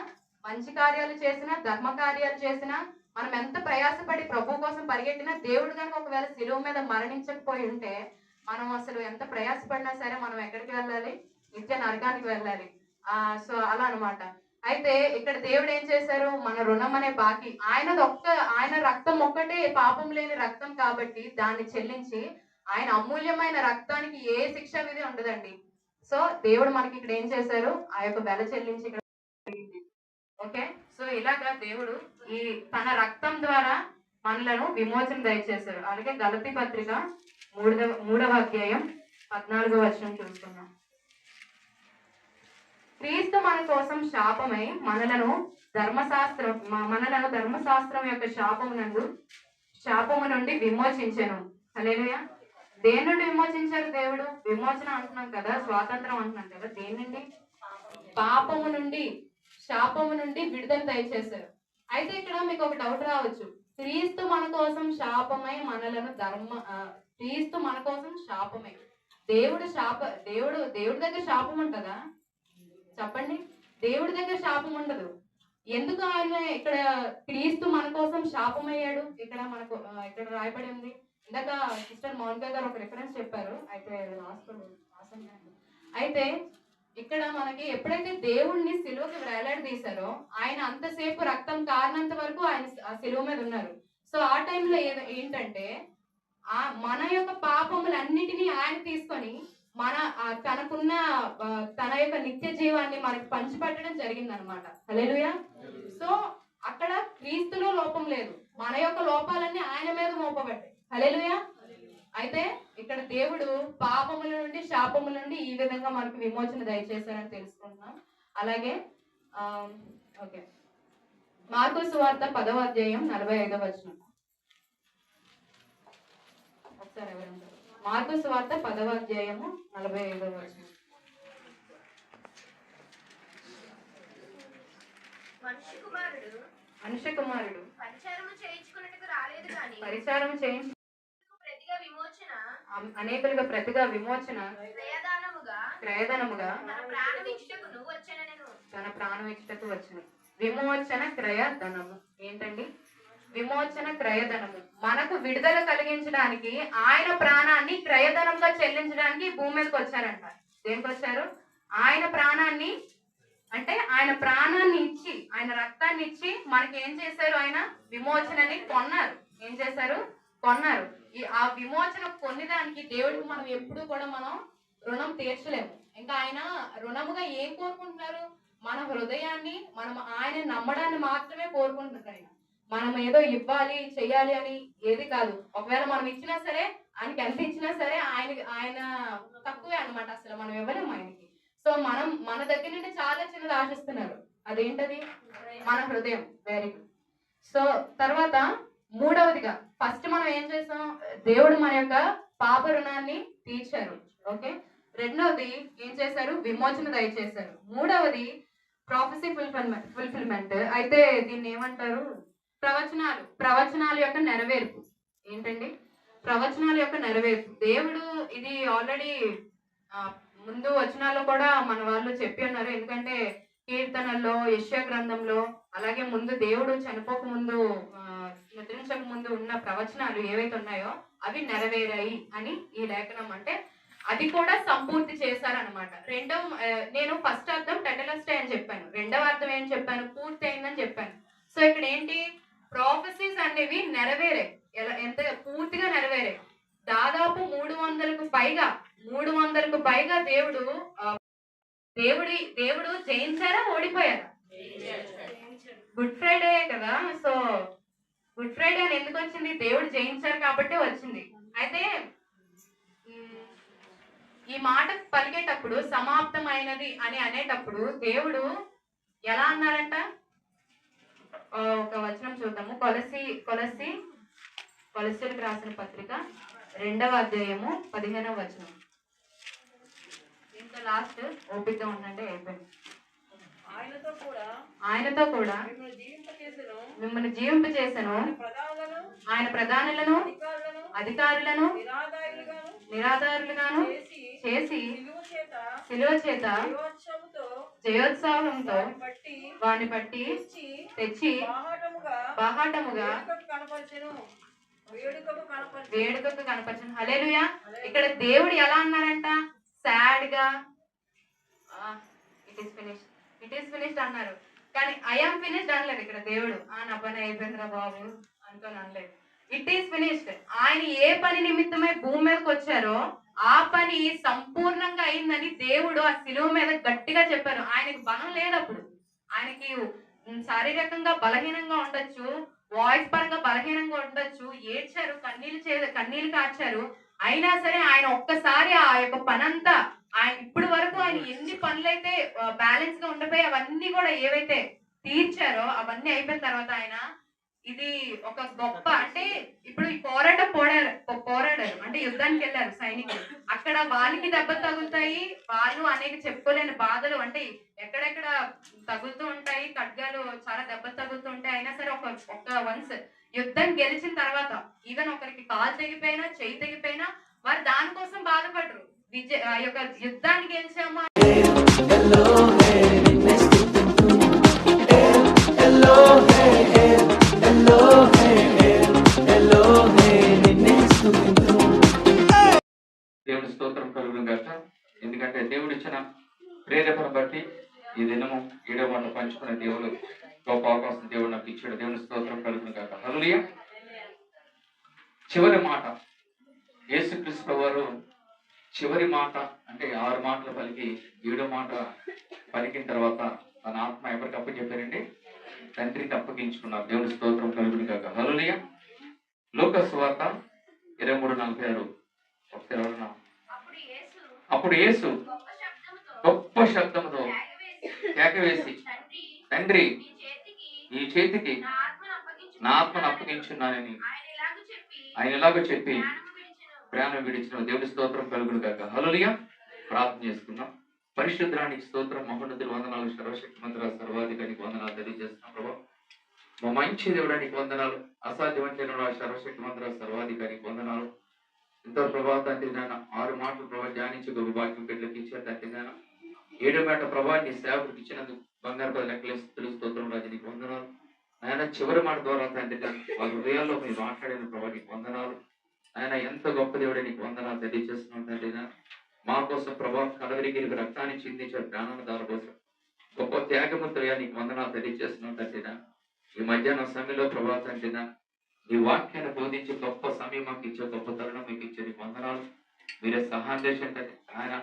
మంచి కార్యాలు చేసినా, ధర్మ కార్యాలు చేసినా, మనం ఎంత ప్రయాసపడి ప్రభు కోసం పరిగెట్టినా దేవుడు కనుక ఒకవేళ శిలువ మీద మరణించకపోయి ఉంటే మనం అసలు ఎంత ప్రయాసపడినా సరే మనం ఎక్కడికి వెళ్ళాలి? నిత్య నరకానికి వెళ్ళాలి. సో అలా అనమాట. అయితే ఇక్కడ దేవుడు ఏం చేశారు? మన రుణం అనే బాకీ ఆయన రక్తం ఒక్కటే పాపం లేని రక్తం కాబట్టి దాన్ని చెల్లించి ఆయన అమూల్యమైన రక్తానికి ఏ శిక్ష విధి ఉండదండి. సో దేవుడు మనకి ఇక్కడ ఏం చేశారు? ఆ యొక్క వెల చెల్లించి ఇక్కడ, ఓకే. సో ఇలాగా దేవుడు ఈ తన రక్తం ద్వారా మనలను విమోచన దయచేశారు. అలాగే గలతీ పత్రిక 3వ అధ్యాయం 14వ వచనం చూస్తున్నాం. క్రీస్తు మన కోసం శాపమై మనలను ధర్మశాస్త్రం యొక్క శాపము నుండి విమోచించెను. హల్లెలూయా. దేని నుండి విమోచించారు దేవుడు? విమోచన అంటున్నాం కదా, స్వాతంత్రం అంటున్నాం కదా. దేని నుండి? పాపము నుండి, శాపము నుండి విడుదల దయచేశారు. అయితే ఇక్కడ మీకు ఒక డౌట్ రావచ్చు. క్రీస్తు మన కోసం శాపమై మనలను క్రీస్తు మన కోసం శాపమై. దేవుడి దగ్గర శాపం ఉంటుందా? చెప్పండి. దేవుడి దగ్గర శాపం ఉండదు. ఎందుకు ఆయన ఇక్కడ క్రీస్తు మన కోసం శాపమయ్యాడు? ఇక్కడ మనకు ఇక్కడ రాయబడి ఉంది. ఇందాక సిస్టర్ మౌనిక గారు ఒక రిఫరెన్స్ చెప్పారు. అయితే ఇక్కడ మనకి ఎప్పుడైతే దేవుణ్ణి సిలువకి వేలాడదీశారో ఆయన అంతసేపు రక్తం కారినంత వరకు ఆయన ఆ సిలువ మీద ఉన్నారు. సో ఆ టైంలో ఏంటంటే మన యొక్క పాపములన్నిటినీ ఆయన తీసుకొని తనకున్న తన యొక్క నిత్య జీవాన్ని మనకి పంచిపెట్టడం జరిగింది అనమాట. హల్లెలూయా. సో అక్కడ క్రీస్తులో లోపం లేదు, మన యొక్క లోపాలన్నీ ఆయన మీద మోపబడ్డాయి. హల్లెలూయా. అయితే ఇక్కడ దేవుడు పాపముల నుండి, శాపముల నుండి ఈ విధంగా మనకు విమోచన దయచేశారని తెలుసుకుంటున్నాం. అలాగే ఓకే, మార్కు సువార్త 10వ అధ్యాయం 45వ వచనం. ఒకసారి ఎవరంటారు? మార్కు సువార్త 10వ అధ్యాయము 45వ వచనం. మనుష్య కుమారుడు పరిచారము చేయించు అనేకులుగా ప్రతిగా విమోచన క్రయధనముగా తన ప్రాణం ఇచ్చటకు వచ్చును. విమోచన క్రయధనము ఏంటండి? విమోచన క్రయధనము మనకు విడుదల కలిగించడానికి, ఆయన ప్రాణాన్ని క్రయధనంగా చెల్లించడానికి భూమి మీదకి వచ్చారంట. దేనికి వచ్చారు? ఆయన ప్రాణాన్ని, అంటే ఆయన ప్రాణాన్ని ఇచ్చి, ఆయన రక్తాన్ని ఇచ్చి మనకి ఏం చేశారు? ఆయన విమోచనని కొన్నారు. ఏం చేశారు? కొన్నారు. ఆ విమోచన పొందడానికి దేవుడికి మనం ఎప్పుడు కూడా మనం రుణం తీర్చలేము. ఇంకా ఆయన రుణముగా ఏం కోరుకుంటున్నారు? మన హృదయాన్ని, మనం ఆయన నమ్మడాన్ని మాత్రమే కోరుకుంటున్నారు. ఆయన మనం ఏదో ఇవ్వాలి, చెయ్యాలి అని ఏది కాదు. ఒకవేళ మనం ఇచ్చినా సరే, ఆయనకి ఎంత ఇచ్చినా సరే ఆయన తక్కువే అనమాట. అసలు మనం ఇవ్వలేము ఆయనకి. సో మన దగ్గర నుండి చాలా చిన్నది ఆశిస్తున్నారు. అదేంటది? మన హృదయం. Very good. సో తర్వాత మూడవదిగా, ఫస్ట్ మనం ఏం చేసాం? దేవుడు మన యొక్క పాప రుణాన్ని తీర్చారు. ఓకే. రెండవది ఏం చేశారు? విమోచన దయచేశారు. మూడవది ప్రాఫెసీ ఫుల్ఫిల్మెంట్. అయితే దీన్ని ఏమంటారు? ప్రవచనాల యొక్క నెరవేర్పు. ఏంటండి? ప్రవచనాల యొక్క నెరవేర్పు. దేవుడు ఇది ఆల్రెడీ ముందు వచనాల్లో కూడా మన వాళ్ళు చెప్పి ఉన్నారు. ఎందుకంటే కీర్తనల్లో, యెషయా గ్రంథంలో, అలాగే ముందు దేవుడు చనిపోక ముందు, నిద్రించక ముందు ఉన్న ప్రవచనాలు ఏవైతే ఉన్నాయో అవి నెరవేరాయి అని ఈ లేఖనం. అంటే అది కూడా సంపూర్తి చేశారనమాట. నేను ఫస్ట్ అర్థం టెటలస్టే అని చెప్పాను. రెండవ అర్థం ఏం చెప్పాను? పూర్తి అయిందని చెప్పాను. సో ఇక్కడ ఏంటి? ప్రాఫెసీస్ అనేవి నెరవేరాయి. ఎంత పూర్తిగా నెరవేరాయి. దాదాపు 300కు పైగా దేవుడు జయించారా, ఓడిపోయారా? గుడ్ ఫ్రైడే కదా. సో గుడ్ ఫ్రైడే అని ఎందుకు వచ్చింది? దేవుడు జయించారు కాబట్టి వచ్చింది. అయితే ఈ మాట పలికేటప్పుడు సమాప్తమైనది అని అనేటప్పుడు దేవుడు ఎలా అన్నారంట? ఒక వచనం చూద్దాము. కొలస్సీలకు రాసిన పత్రిక 2వ అధ్యాయము 15వ వచనం. దీంతో లాస్ట్ ఓపిక ఉందంటే అయిపోయింది. ఆయనతో కూడా మిమ్మల్ని జీవింపచేసెను, ఆయన ప్రధానులను అధికారులను నిరాధారులుగాను చేసి శిలువ చేత జయోత్సాహంతో వాని పట్టి తెచ్చి బాహాటముగా వేడుకకు కనపరచను. హల్లెలూయా. ఇక్కడ దేవుడు ఎలా అన్నారంట? సాడ్ గా ఇట్ ఈస్ ఫినిష్డ్ అన్నారు. కానీ ఐఎమ్ ఫినిష్డ్ అనలేదు ఇక్కడ దేవుడు. నా పని అయిపోయిందిరా బాబు అనుకొని అనలేదు. It is finished. ఆయన ఏ పని నిమిత్తమై భూమి మీదకి వచ్చారో ఆ పని సంపూర్ణంగా అయిందని దేవుడు ఆ శిలువ మీద గట్టిగా చెప్పారు. ఆయనకి బలం లేదప్పుడు. ఆయనకి శారీరకంగా బలహీనంగా ఉండొచ్చు, వాయిస్ పరంగా బలహీనంగా ఉండొచ్చు, ఏడ్చారు, కన్నీళ్ళు కార్చారు. అయినా సరే ఆయన ఒక్కసారి ఆ యొక్క పనంతా ఆయన ఇప్పటి వరకు ఆయన ఎన్ని పనులైతే బ్యాలెన్స్ గా ఉండిపోయి అవన్నీ కూడా ఏవైతే తీర్చారో అవన్నీ అయిపోయిన తర్వాత ఆయన ఇది ఒక గొప్ప, అంటే ఇప్పుడు ఈ పోరాడారు అంటే యుద్ధానికి వెళ్ళారు సైనికులు. అక్కడ వాళ్ళకి దెబ్బ తగులుతాయి, వాళ్ళు అనేక చెప్పుకోలేని బాధలు అంటే ఎక్కడెక్కడ తగులుతూ ఉంటాయి, ఖడ్గాలు చాలా దెబ్బలు తగులుతూ ఉంటాయి. అయినా సరే ఒక వన్స్ యుద్ధం గెలిచిన తర్వాత ఈవెన్ ఒకరికి కాలు తెగిపోయినా చెయ్యి తెగిపోయినా వారు దానికోసం బాధపడరు. ఆ యొక్క యుద్ధాన్ని గెలిచామా దేవుడి స్తోత్రం కలుగును గాక. ఎందుకంటే దేవుడు ఇచ్చిన ప్రేరేపణ బట్టి ఈ దినము 7వ మాట పంచుకునే దేవుడు గొప్ప అవకాశం దేవుడు నాకు ఇచ్చాడు. దేవుని స్తోత్రం కలుగును గాక. హల్లెలూయా. చివరి మాట యేసుక్రీస్తు వారు చివరి మాట అంటే 6 మాటలు పలికి 7వ మాట పలికిన తర్వాత తన ఆత్మ ఎవరికి అప్పచెప్పారండి? తండ్రికి అప్పగించుకున్నారు. దేవుని స్తోత్రం కలుగును గాక. హల్లెలూయా. లూకా సువార్త 23:46. అప్పుడు యేసు గొప్ప శబ్దముతో కేకవేసి, తండ్రి నీ చేతికి నా ఆత్మను అప్పగించున్నానని ఆయన ఎలాగో చెప్పి ప్రాణం విడిచిన. దేవుడి స్తోత్రం కలుగును గాక. హల్లెలూయా. ప్రార్థన చేసుకున్నాం. పరిశుద్ధానికి స్తోత్రం. మహోన్నతుడు వందనాలు. సర్వశక్తి మంత్ర సర్వాధికారికి వందనాలు తెలియజేస్తున్నాం ప్రభా. మా మంచి దేవుడానికి వందనాలు. అసాధ్యమైన సర్వశక్తి మంత్ర సర్వాధికారికి వందనాలు. ఎంతో ప్రభావ తండ్రి నాన్న 6 మాటలు ప్రభావ ధ్యానించి గొప్ప భాగ్యం బిడ్డలకు ఇచ్చారు తండ్రి నాన్న. 7వ మాట ప్రభావ నీ సేవకుడికి ఇచ్చినందుకు బంగారు పద లెక్కలేసి స్తోత్రం రాజు నీకు వందనాలు. ఆయన చివరి మాట ద్వారా తండ్రి వాళ్ళ హృదయాల్లో మీరు మాట్లాడిన ప్రభావ నీకు వందనాలు. ఆయన ఎంత గొప్ప దేవుడే నీకు వందనాలు తెలియజేస్తున్నాం తండ్రి. మా కోసం ప్రభావ కలవరిగిరికి రక్తాన్ని చిందించారు, ప్రాణాల దారి కోసం గొప్ప త్యాగముద్రయా నీకు వందనాలు తెలియజేస్తున్నాం తండ్రి. ఈ మధ్యాహ్నం సమయంలో ప్రభావ తండ్రి ఈ వాక్యాన్ని బోధించి గొప్ప సమయం మాకు ఇచ్చే గొప్ప తరుణం మీకు ఇచ్చే నీకు వందనాలు. మీరే సహాయం చేసండి. ఆయన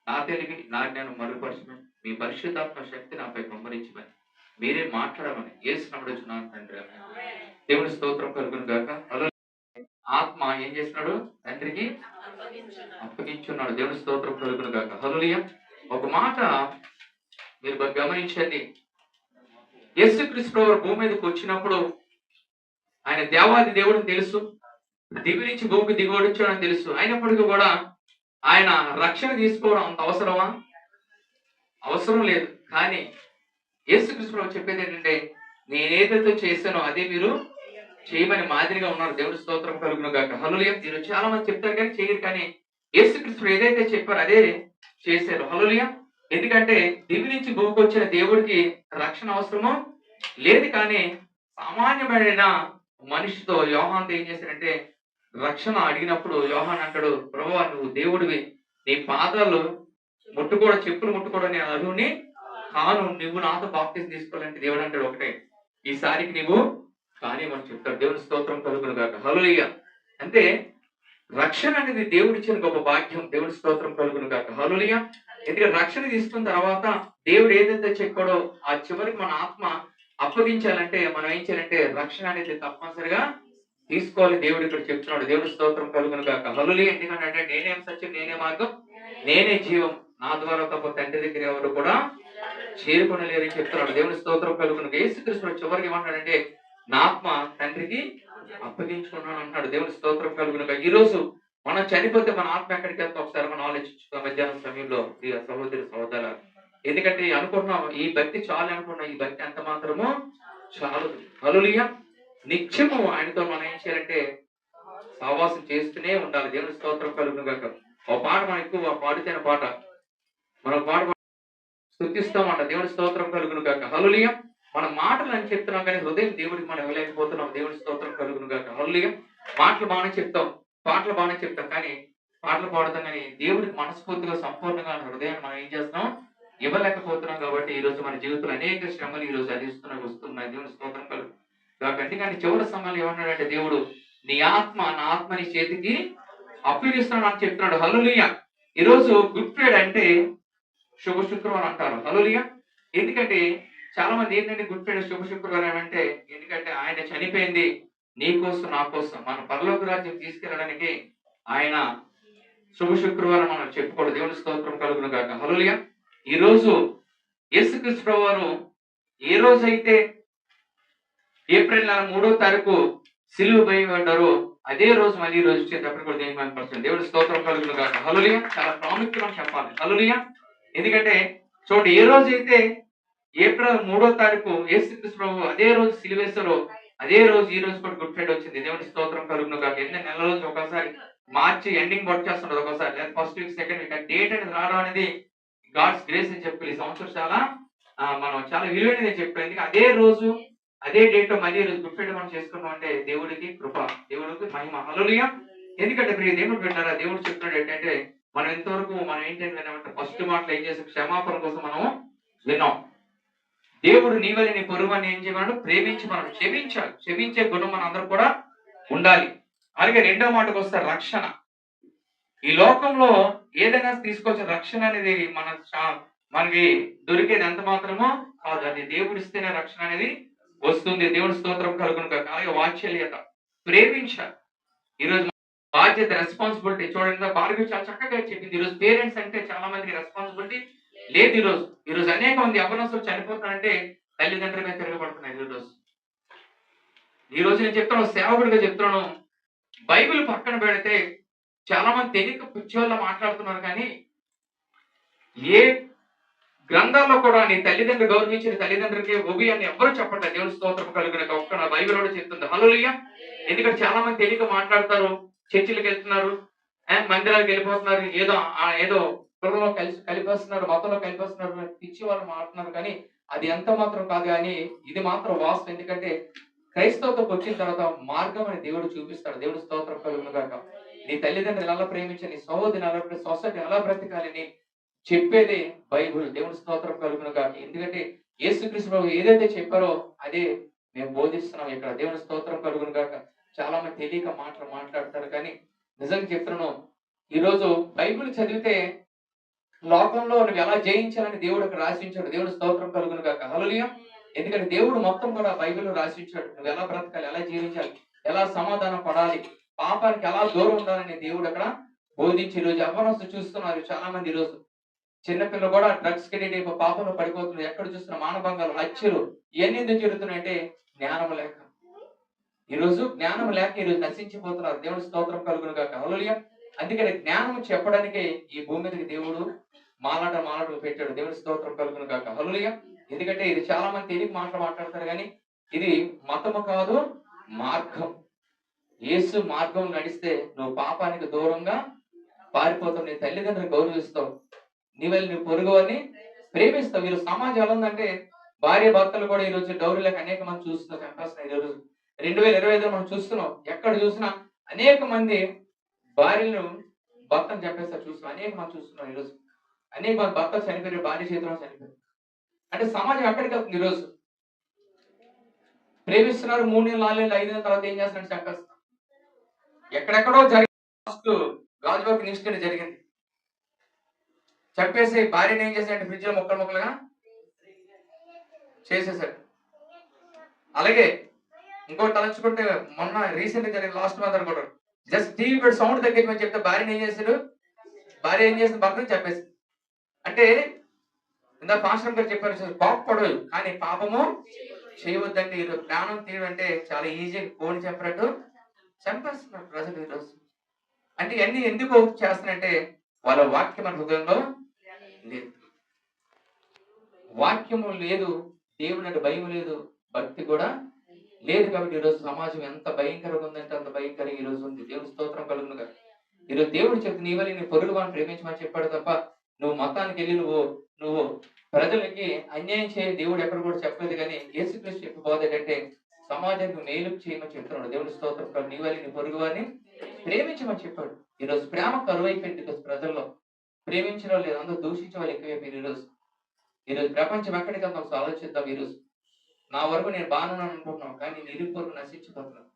నా తెలివి నా జ్ఞానం మరుగుపరచమని మీ పరిశుద్ధాత్మ శక్తి నాపై పంపరించమని మీరే మాట్లాడమని యేసు నమ్ముడుచున్నాను తండ్రి. దేవుని స్తోత్రం కలుగును గాక. ఆత్మ ఏం చేస్తున్నాడు? తండ్రికి అప్పగించున్నాడు. దేవుని స్తోత్రం కలుగును గాక. హల్లెలూయా. ఒక మాట మీరు గమనించండి. యేసుక్రీస్తు భూమి మీదకి వచ్చినప్పుడు ఆయన దేవాది దేవుడిని తెలుసు, దివి నుంచి భూమికి దిగుబడి వచ్చాడని తెలుసు. అయినప్పటికీ కూడా ఆయన రక్షణ తీసుకోవడం అంత అవసరమా? అవసరం లేదు. కానీ యేసుక్రీస్తు చెప్పేది ఏంటంటే నేనేదైతే చేశానో అదే మీరు చేయమని మాదిరిగా ఉన్నారు. దేవుడి స్తోత్రం కలుగును గాక. హల్లెలూయా. మీరు చాలా మంది చెప్తారు కానీ చేయరు. కానీ యేసుక్రీస్తు ఏదైతే చెప్పారో అదే చేశారు. హల్లెలూయా. ఎందుకంటే దివి నుంచి భూమికి వచ్చిన దేవుడికి రక్షణ అవసరమో లేదు. కానీ సామాన్యమైన మనిషితో యోహాన్ ఏం చేశాడంటే రక్షణ అడిగినప్పుడు యోహాన్ అంటాడు, ప్రభువా నువ్వు దేవుడివి, నీ పాదాలు ముట్టుకోవడం చెప్పులు ముట్టుకోవడం నేను అర్హుని కాను, నువ్వు నాతో బాప్తిజం తీసుకోవాలంటే దేవుడు అంటాడు ఒకటే, ఈసారికి నువ్వు కానీ మనం చెప్తాడు. దేవుని స్తోత్రం కలుగును గాక. హల్లెలూయా. అంటే రక్షణ అనేది దేవుడిచ్చిన గొప్ప భాగ్యం. దేవుని స్తోత్రం కలుగును గాక. హల్లెలూయా. ఎందుకంటే రక్షణ తీసుకున్న తర్వాత దేవుడు ఏదైతే చెప్పాడో ఆ చివరికి మన ఆత్మ అప్పగించాలంటే మనం ఏం చేయాలంటే రక్షణ అనేది తప్పనిసరిగా తీసుకోవాలి. దేవుడు ఇక్కడ చెప్తున్నాడు. దేవుడి స్తోత్రం కలుగును గాక. హల్లెలూయా. ఎందుకంటే నేనేం సత్యం, నేనే మార్గం, నేనే జీవం, నా ద్వారా తప్ప తండ్రి దగ్గర ఎవరు కూడా చేరుకొనలేరని చెప్తున్నాడు. దేవుని స్తోత్రం కలుగును. యేసుక్రీస్తు చివరికి ఏమంటాడంటే నా ఆత్మ తండ్రికి అప్పగించుకున్నాను అంటున్నాడు. దేవుని స్తోత్రం కలుగును. ఈ రోజు మనం చనిపోతే మన ఆత్మ ఎక్కడికి వెళ్తా ఒకసారి మనం ఆలోచించుకో. మధ్యాహ్నం సమయంలో ప్రియ సహోదరి సహోదర, ఎందుకంటే అనుకున్నాం ఈ భక్తి చాలు అనుకున్నాం. ఈ భక్తి అంత మాత్రము చాలు. హల్లెలూయా. నిత్యము ఆయనతో మనం ఏం చేయాలంటే సహవాసం చేస్తూనే ఉండాలి. దేవుని స్తోత్రం కలుగును గాక. ఒక పాట మనం ఎక్కువ పాడుతున్న పాట మనం పాట స్తుతిస్తామంట. దేవుని స్తోత్రం కలుగును గాక. హల్లెలూయా. మన మాటలు అని చెప్తున్నాం కానీ హృదయం దేవుడికి మనం ఇవ్వలేకపోతున్నాం. దేవుని స్తోత్రం కలుగును గాక. హల్లెలూయా. మాటలు బాగానే చెప్తాం, పాటలు బాగానే చెప్తాం, కానీ పాటలు పాడతాం కానీ దేవుడికి మనస్ఫూర్తిగా సంపూర్ణంగా హృదయాన్ని మనం ఏం చేస్తున్నాం ఇవ్వలేకపోతున్నాం. కాబట్టి ఈ రోజు మన జీవితంలో అనేక శ్రమలు ఈ రోజు వస్తున్నాయి. దేవుని స్తోత్రం కలుగు గాక. కానీ చివరి సమయంలో ఏమన్నాడంటే దేవుడు నీ ఆత్మ నా ఆత్మ నీ చేతికి అప్పగిస్తున్నాడు అని చెప్తున్నాడు. హల్లెలూయా. ఈ రోజు గుడ్ ఫ్రైడే అంటే శుభ శుక్రవారం అంటారు. హల్లెలూయా. ఎందుకంటే చాలా మంది ఏంటంటే గుడ్ ఫ్రైడే శుభ శుక్రవారం అంటే ఎందుకంటే ఆయన చనిపోయింది నీ కోసం నా కోసం మన పరలోక రాజ్యం తీసుకెళ్ళడానికి ఆయన శుభ శుక్రవారం మనం చెప్పుకోవడం. దేవుని స్తోత్రం కలుగును గాక. హల్లెలూయా. ఈ రోజు యేసుక్రీస్తు వారు ఏ రోజైతే ఏప్రిల్ 3వ తారీఖు సిలువ వేయబడ్డారో అదే రోజు మళ్ళీ ఈ రోజు వచ్చేటప్పుడు కూడా దేని మనపరచండి. దేవుడి స్తోత్రం కలుగును గాక. హల్లెలూయా. చాలా ప్రాముఖ్యం చెప్పాలి. హల్లెలూయా. ఎందుకంటే చూడండి ఏ రోజైతే ఏప్రిల్ 3వ తారీఖు యేసుక్రీస్తు ప్రభు అదే రోజు సిలువేశారో అదే రోజు ఈ రోజు కూడా గుడ్ ఫ్రైడే వచ్చింది. దేవుడి స్తోత్రం కలుగును గాక. ఎన్ని నెల రోజు ఒకసారి మార్చి ఎండింగ్ వచ్చేస్తుంటది ఒకసారి, లేదా first week second week date అనేది రావడం అనేది గాడ్స్ గ్రేస్ అని చెప్పి ఈ సంవత్సరం చాలా మనం చాలా విలువైనది చెప్పారు. ఎందుకంటే అదే రోజు అదే డేట్ మళ్ళీ రోజు గుడ్ ఫ్రైడే మనం చేసుకున్నాం అంటే దేవుడికి కృప, దేవుడికి మహిమ. హల్లెలూయా. ఎందుకంటే ప్రియ దేవుడు పెట్టారా దేవుడు చెప్తున్నాడు ఏంటంటే మనం ఇంతవరకు మనం ఏంటంటే ఫస్ట్ మాటలు ఏం చేసాం క్షమాపణ కోసం మనం విన్నాం. దేవుడు నీ వల్ల నీ పొరుగుని ఏం చేయమన్నాడు ప్రేమించి మనం క్షమించాలి. క్షమించే గుణం మన అందరూ కూడా ఉండాలి. అలాగే రెండో మాటకు వస్తే రక్షణ. ఈ లోకంలో ఏదైనా తీసుకోవచ్చు రక్షణ అనేది మనకి దొరికేది ఎంత మాత్రమో కాదు, అది దేవుడు ఇస్తేనే రక్షణ అనేది వస్తుంది. దేవుడి స్తోత్రం కలుగును గాక. అలాగే వాత్సల్యత, ప్రేమించాలి. ఈరోజు బాధ్యత రెస్పాన్సిబిలిటీ చూడండి భార్గవి చాలా చక్కగా చెప్పింది. ఈరోజు పేరెంట్స్ అంటే చాలా మందికి రెస్పాన్సిబిలిటీ లేదు. ఈరోజు అనేక మంది యవ్వనస్తులు చనిపోతారంటే తల్లిదండ్రుల మీద తిరగబడుతున్నారు. ఈ రోజు నేను చెప్తున్నాను, సేవకుడిగా చెప్తున్నాను, బైబిల్ పక్కన పెడితే చాలా మంది తెలియక పిచ్చోళ్ళ మాట్లాడుతున్నారు. కానీ ఏ గ్రంథాల్లో కూడా నీ తల్లిదండ్రులు గౌరవించిన తల్లిదండ్రులకి ఒబి అని ఎవరు చెప్పట్లేదు. దేవుని స్తోత్రం కలుగును ఒక్క నా బైబిల్ కూడా చెప్తుంది. హల్లెలూయా. ఎందుకంటే చాలా మంది తెలియక మాట్లాడతారు, చర్చిలకు వెళ్తున్నారు, మందిరాలకు వెళ్ళిపోతున్నారు, ఏదో కులంలో కలిపేస్తున్నారు, మతంలో కలిపేస్తున్నారు, పిచ్చి వాళ్ళు మాట్లాడుతున్నారు. కానీ అది ఎంత మాత్రం కాదు. కానీ ఇది మాత్రం వాస్తవం. ఎందుకంటే క్రైస్తవతకు వచ్చిన తర్వాత మార్గం అని దేవుడు చూపిస్తాడు. దేవుడి స్తోత్రం కలుగును గాక. నీ తల్లిదండ్రులు ఎలా ప్రేమించాలి, నీ సహోదరుని ఎలా సొసైటీ ఎలా బ్రతకాలని చెప్పేదే బైబుల్. దేవుడి స్తోత్రం కలుగును గాక. ఎందుకంటే యేసుక్రీస్తు ప్రభు ఏదైతే చెప్పారో అదే మేము బోధిస్తున్నాం ఇక్కడ. దేవుడి స్తోత్రం కలుగును గాక. చాలా మంది తెలియక మాట్లాడతారు. కానీ నిజంగా చెప్తున్నాను, ఈరోజు బైబిల్ చదివితే లోకంలో నువ్వు ఎలా జయించాలని దేవుడు అక్కడ రాసించాడు. దేవుడు స్తోత్రం కలుగును గాక. హల్లెలూయా. ఎందుకంటే దేవుడు మొత్తం కూడా బైబిల్లో రాసించాడు. నువ్వు ఎలా బ్రతకాలి, ఎలా జీవించాలి, ఎలా సమాధానం పడాలి, పాపానికి ఎలా దూరం ఉండాలని దేవుడు అక్కడ బోధించి ఈరోజు యవ్వనస్తులు చూస్తున్నారు. చాలా మంది ఈరోజు చిన్నపిల్లలు కూడా డ్రగ్స్ కి పాపంలో పడిపోతున్నారు. ఎక్కడ చూస్తున్న మానభంగాలు, హత్యలు ఇవన్నీ ఎందుకు జరుగుతున్నాయంటే జ్ఞానం లేక. ఈరోజు జ్ఞానం లేక ఈరోజు నశించిపోతున్నారు. దేవుడి స్తోత్రం కలుగును గాక. హల్లెలూయా. అందుకని జ్ఞానం చెప్పడానికే ఈ భూమి మీదకి దేవుడు మాలాటలు పెట్టాడు. దేవుడి స్తోత్రం కలుగును గాక. హల్లెలూయా. ఎందుకంటే ఇది చాలా మంది తెలియక మాట్లాడతారు. కానీ ఇది మతము కాదు, మార్గం. యేసు మార్గం నడిస్తే నువ్వు పాపానికి దూరంగా పారిపోతావు, నీ తల్లిదండ్రులు గౌరవిస్తావు, నీ వల్ల నీ పొరుగు అని ప్రేమిస్తావు. ఈరోజు సమాజం ఎలా ఉందంటే భార్య భర్తలు కూడా ఈరోజు డౌరీలకు అనేక మంది చూస్తున్నాం, చంపేస్తున్నాయి. ఈరోజు 2025 మనం చూస్తున్నాం. ఎక్కడ చూసినా అనేక మంది భార్యలను భర్తను చంపేస్తారు. చూస్తున్నాం, అనేక మంది చూస్తున్నాం. ఈరోజు అనేక మంది భర్తలు చనిపోయారు, భార్య చేతిలో చనిపోయారు. అంటే సమాజం ఎక్కడికి వెళ్తుంది ఈరోజు? ప్రేమిస్తున్నారు, 3 నెలలు 4 నెలలు 5 నెలల తర్వాత ఏం చేస్తున్నారు? చంపేస్తున్నారు. ఎక్కడెక్కడో జరిగి గాజువాక ఇన్సిడెంట్ జరిగింది. చంపేసి భార్యను ఏం చేశాడంటే ఫ్రిడ్జ్ లో ముక్కలు ముక్కలుగా చేసేసాడు. అలాగే ఇంకోటి తలంచుకుంటే మొన్న రీసెంట్ గా జరిగింది, లాస్ట్ మంత్ అనుకుంటారు, జస్ట్ టీవీ పెట్టి సౌండ్ తగ్గించమని చెప్తే భార్యను ఏం చేశాడు? భార్య ఏం చేసిన భర్తను చెప్పేసి. అంటే ఇందా పాస్టర్ గారు చెప్పారు, కోపపడదు కానీ పాపము చేయవద్దంటే. ఈరోజు ప్రాణం తీయడం అంటే చాలా ఈజీ, కోడి చెప్పినట్టు చంపేస్తున్నారు ప్రజలు ఈరోజు. అంటే ఇవన్నీ ఎందుకు చేస్తున్నారంటే వాళ్ళ వాక్యం మన హృదయంలో లేదు, వాక్యము లేదు, దేవుని అంటే భయం లేదు, భక్తి కూడా లేదు. కాబట్టి ఈరోజు సమాజం ఎంత భయంకరంగా ఉందంటే అంత భయంకరంగా ఈరోజు ఉంది. దేవుని స్తోత్రం కలుగునుగా. ఈరోజు దేవుడు చెప్తే నీ వల్ల నీ పొరుగు వాడిని ప్రేమించమని చెప్పాడు తప్ప నువ్వు మతానికి వెళ్ళి నువ్వు ప్రజలకి అన్యాయం చేయ దేవుడు ఎక్కడ కూడా చెప్పలేదు. కానీ యేసుక్రీస్తు చెప్పబోదేటంటే సమాజానికి మేలు చేయమని చెప్తున్నాడు. దేవుని స్తోత్రం. నీ వల్ల నీ పొరుగు వారిని ప్రేమించమని చెప్పాడు. ఈరోజు ప్రేమ కరువైపోయింది ఈరోజు ప్రజల్లో, ప్రేమించడం లేదు, అందరూ దూషించే వాళ్ళు ఎక్కువైపోయింది ఈరోజు ప్రపంచం ఎక్కడికి ఒకసారి ఆలోచిద్దాం. ఈరోజు నా వరకు నేను బాగానే అనుకుంటున్నాను, కానీ నిరుపూర్వకు నశించిపోతున్నాను.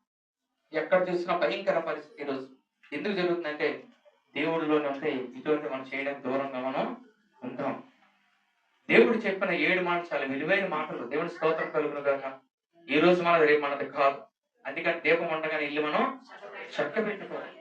ఎక్కడ చూసినా భయంకర పరిస్థితి ఈరోజు. ఎందుకు జరుగుతుందంటే దేవుడిలోనే ఉంటే ఇటువంటి మనం చేయడానికి దూరంగా మనం ఉంటాం. దేవుడు చెప్పిన 7 మాటలు చాలా విలువైన మాటలు. దేవుడి స్తోత్రం కలుగును గాక. ఈ రోజు మనది రేపు మనది కాదు. అందుకని దీపం ఉండగానే ఇల్లు మనం చక్క పెట్టుకోవాలి.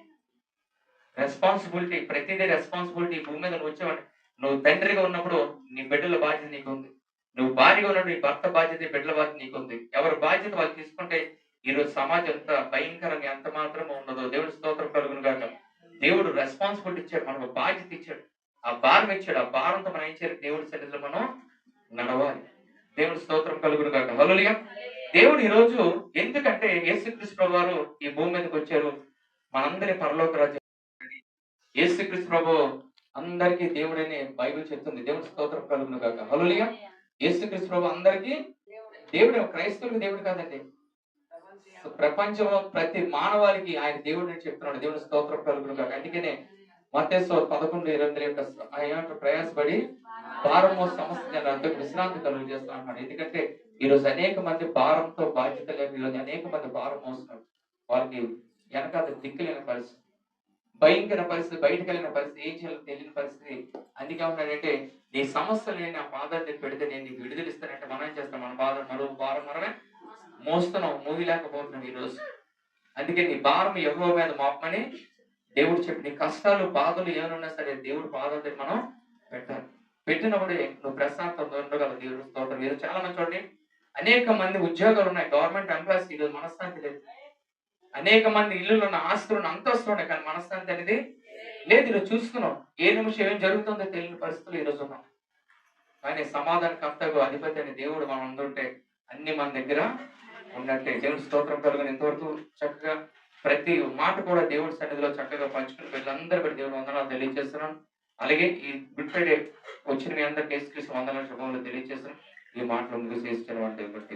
రెస్పాన్సిబిలిటీ, ప్రతిదీ రెస్పాన్సిబిలిటీ. భూమి మీద నువ్వు వచ్చేవాడి, నువ్వు తండ్రిగా ఉన్నప్పుడు నీ బిడ్డల బాధ్యత నీకు ఉంది, నువ్వు భార్యగా ఉన్నప్పుడు నీ భర్త బాధ్యత, బిడ్డల బాధ్యత నీకు ఉంది. ఎవరి బాధ్యత వాళ్ళు తీసుకుంటే ఈరోజు సమాజం ఎంత భయంకరంగా ఎంత మాత్రమో ఉండదో. దేవుడి స్తోత్రం కలుగును గాక. దేవుడు రెస్పాన్సిబిలిటీ ఇచ్చాడు, మనకు బాధ్యత ఇచ్చాడు, ఆ భారం ఇచ్చాడు. ఆ భారంతో మనం ఏం చేయాలి? దేవుడి సన్నిధిలో మనం నడవాలి. దేవుడి స్తోత్రం కలుగును గాక. హల్లెలూయా. దేవుడు ఈ రోజు ఎందుకంటే యేసుక్రీస్తు వారు ఈ భూమి మీదకి వచ్చారు, మనందరి పరలోక రాజ్యం. యేసుక్రీస్తు ప్రభు అందరికీ దేవుడని బైబిల్ చెప్తుంది. దేవుడి స్తోత్రం కలుగును గాక. హల్లెలూయా. యేసుక్రీస్తు ప్రభు అందరికీ దేవుడు, క్రైస్తవులకు దేవుడు కాదండి, ప్రపంచంలో ప్రతి మానవాళికి ఆయన దేవుడు అని చెప్తున్నాడు. దేవుడి స్తోత్రం కలుగును గాక. అందుకనే మత్తయి 11:28 ప్రయాసపడి భారము సమస్త జనాలకు విశ్రాంతి కలుగు చేస్తా అన్నాడు. ఎందుకంటే ఈరోజు అనేక మంది భారంతో బాధ్యత లేక ఈరోజు అనేక మంది భారం మోస్తున్నారు. వాళ్ళకి వెనకాల దిక్కులేని పరిస్థితి, భయంకర పరిస్థితి, బయటకు వెళ్ళిన పరిస్థితి, ఏం చేయాలో తెలియని పరిస్థితి. అందుకే ఉన్నాడంటే నీ సమస్యలు నేను నా బాధలు పెడితే నేను నీకు విడుదలిస్తానంటే మనం ఏం చేస్తాం? మన బాధ భారం మనమే మోస్తున్నాం, మోయలేకపోతున్నాం ఈరోజు. అందుకే నీ భారం యెహోవా మీద మోపమని దేవుడు చెప్పి, నీ కష్టాలు బాధలు ఏమన్నా సరే దేవుడు బాధలు మనం పెట్టాలి. పెట్టినప్పుడే నువ్వు ప్రశాంతంగా ఉండగలవు. దేవుడు స్తోత్రం. ఈరోజు చాలా మంది చూడండి, అనేక మంది ఉద్యోగాలు ఉన్నాయి, గవర్నమెంట్ ఎంప్లాయీస్, ఈరోజు మనశ్శాంతి లేదు. అనేక మంది ఇల్లులు ఉన్న ఆస్తులు అంతస్తులు ఉన్నాయి, కానీ మనశ్శాంతి అనేది లేదు. ఈరోజు చూస్తున్నాం, ఏ నిమిషం ఏం జరుగుతుందో తెలియని పరిస్థితులు ఈరోజు ఉన్నాం. కానీ సమాధానకర్తకు అధిపతి అనే దేవుడు మనం అందుంటే అన్ని మన దగ్గర ఉన్నట్టే. దేవుడి స్తోత్రం కలుగుని. ఇంతవరకు చక్కగా ప్రతి మాట కూడా దేవుడి సన్నిధిలో చక్కగా పంచుకుని వీళ్ళందరూ కూడా దేవుడు వందనాలు తెలియజేస్తున్నాను. అలాగే ఈ గుడ్ ఫ్రైడే వచ్చిన మీ అందరికీ యేసుక్రీస్తు వందనాలు శుభములు తెలియజేస్తున్నాను. ఈ మాటలు ముందుకు చేసిన వాళ్ళు బట్టి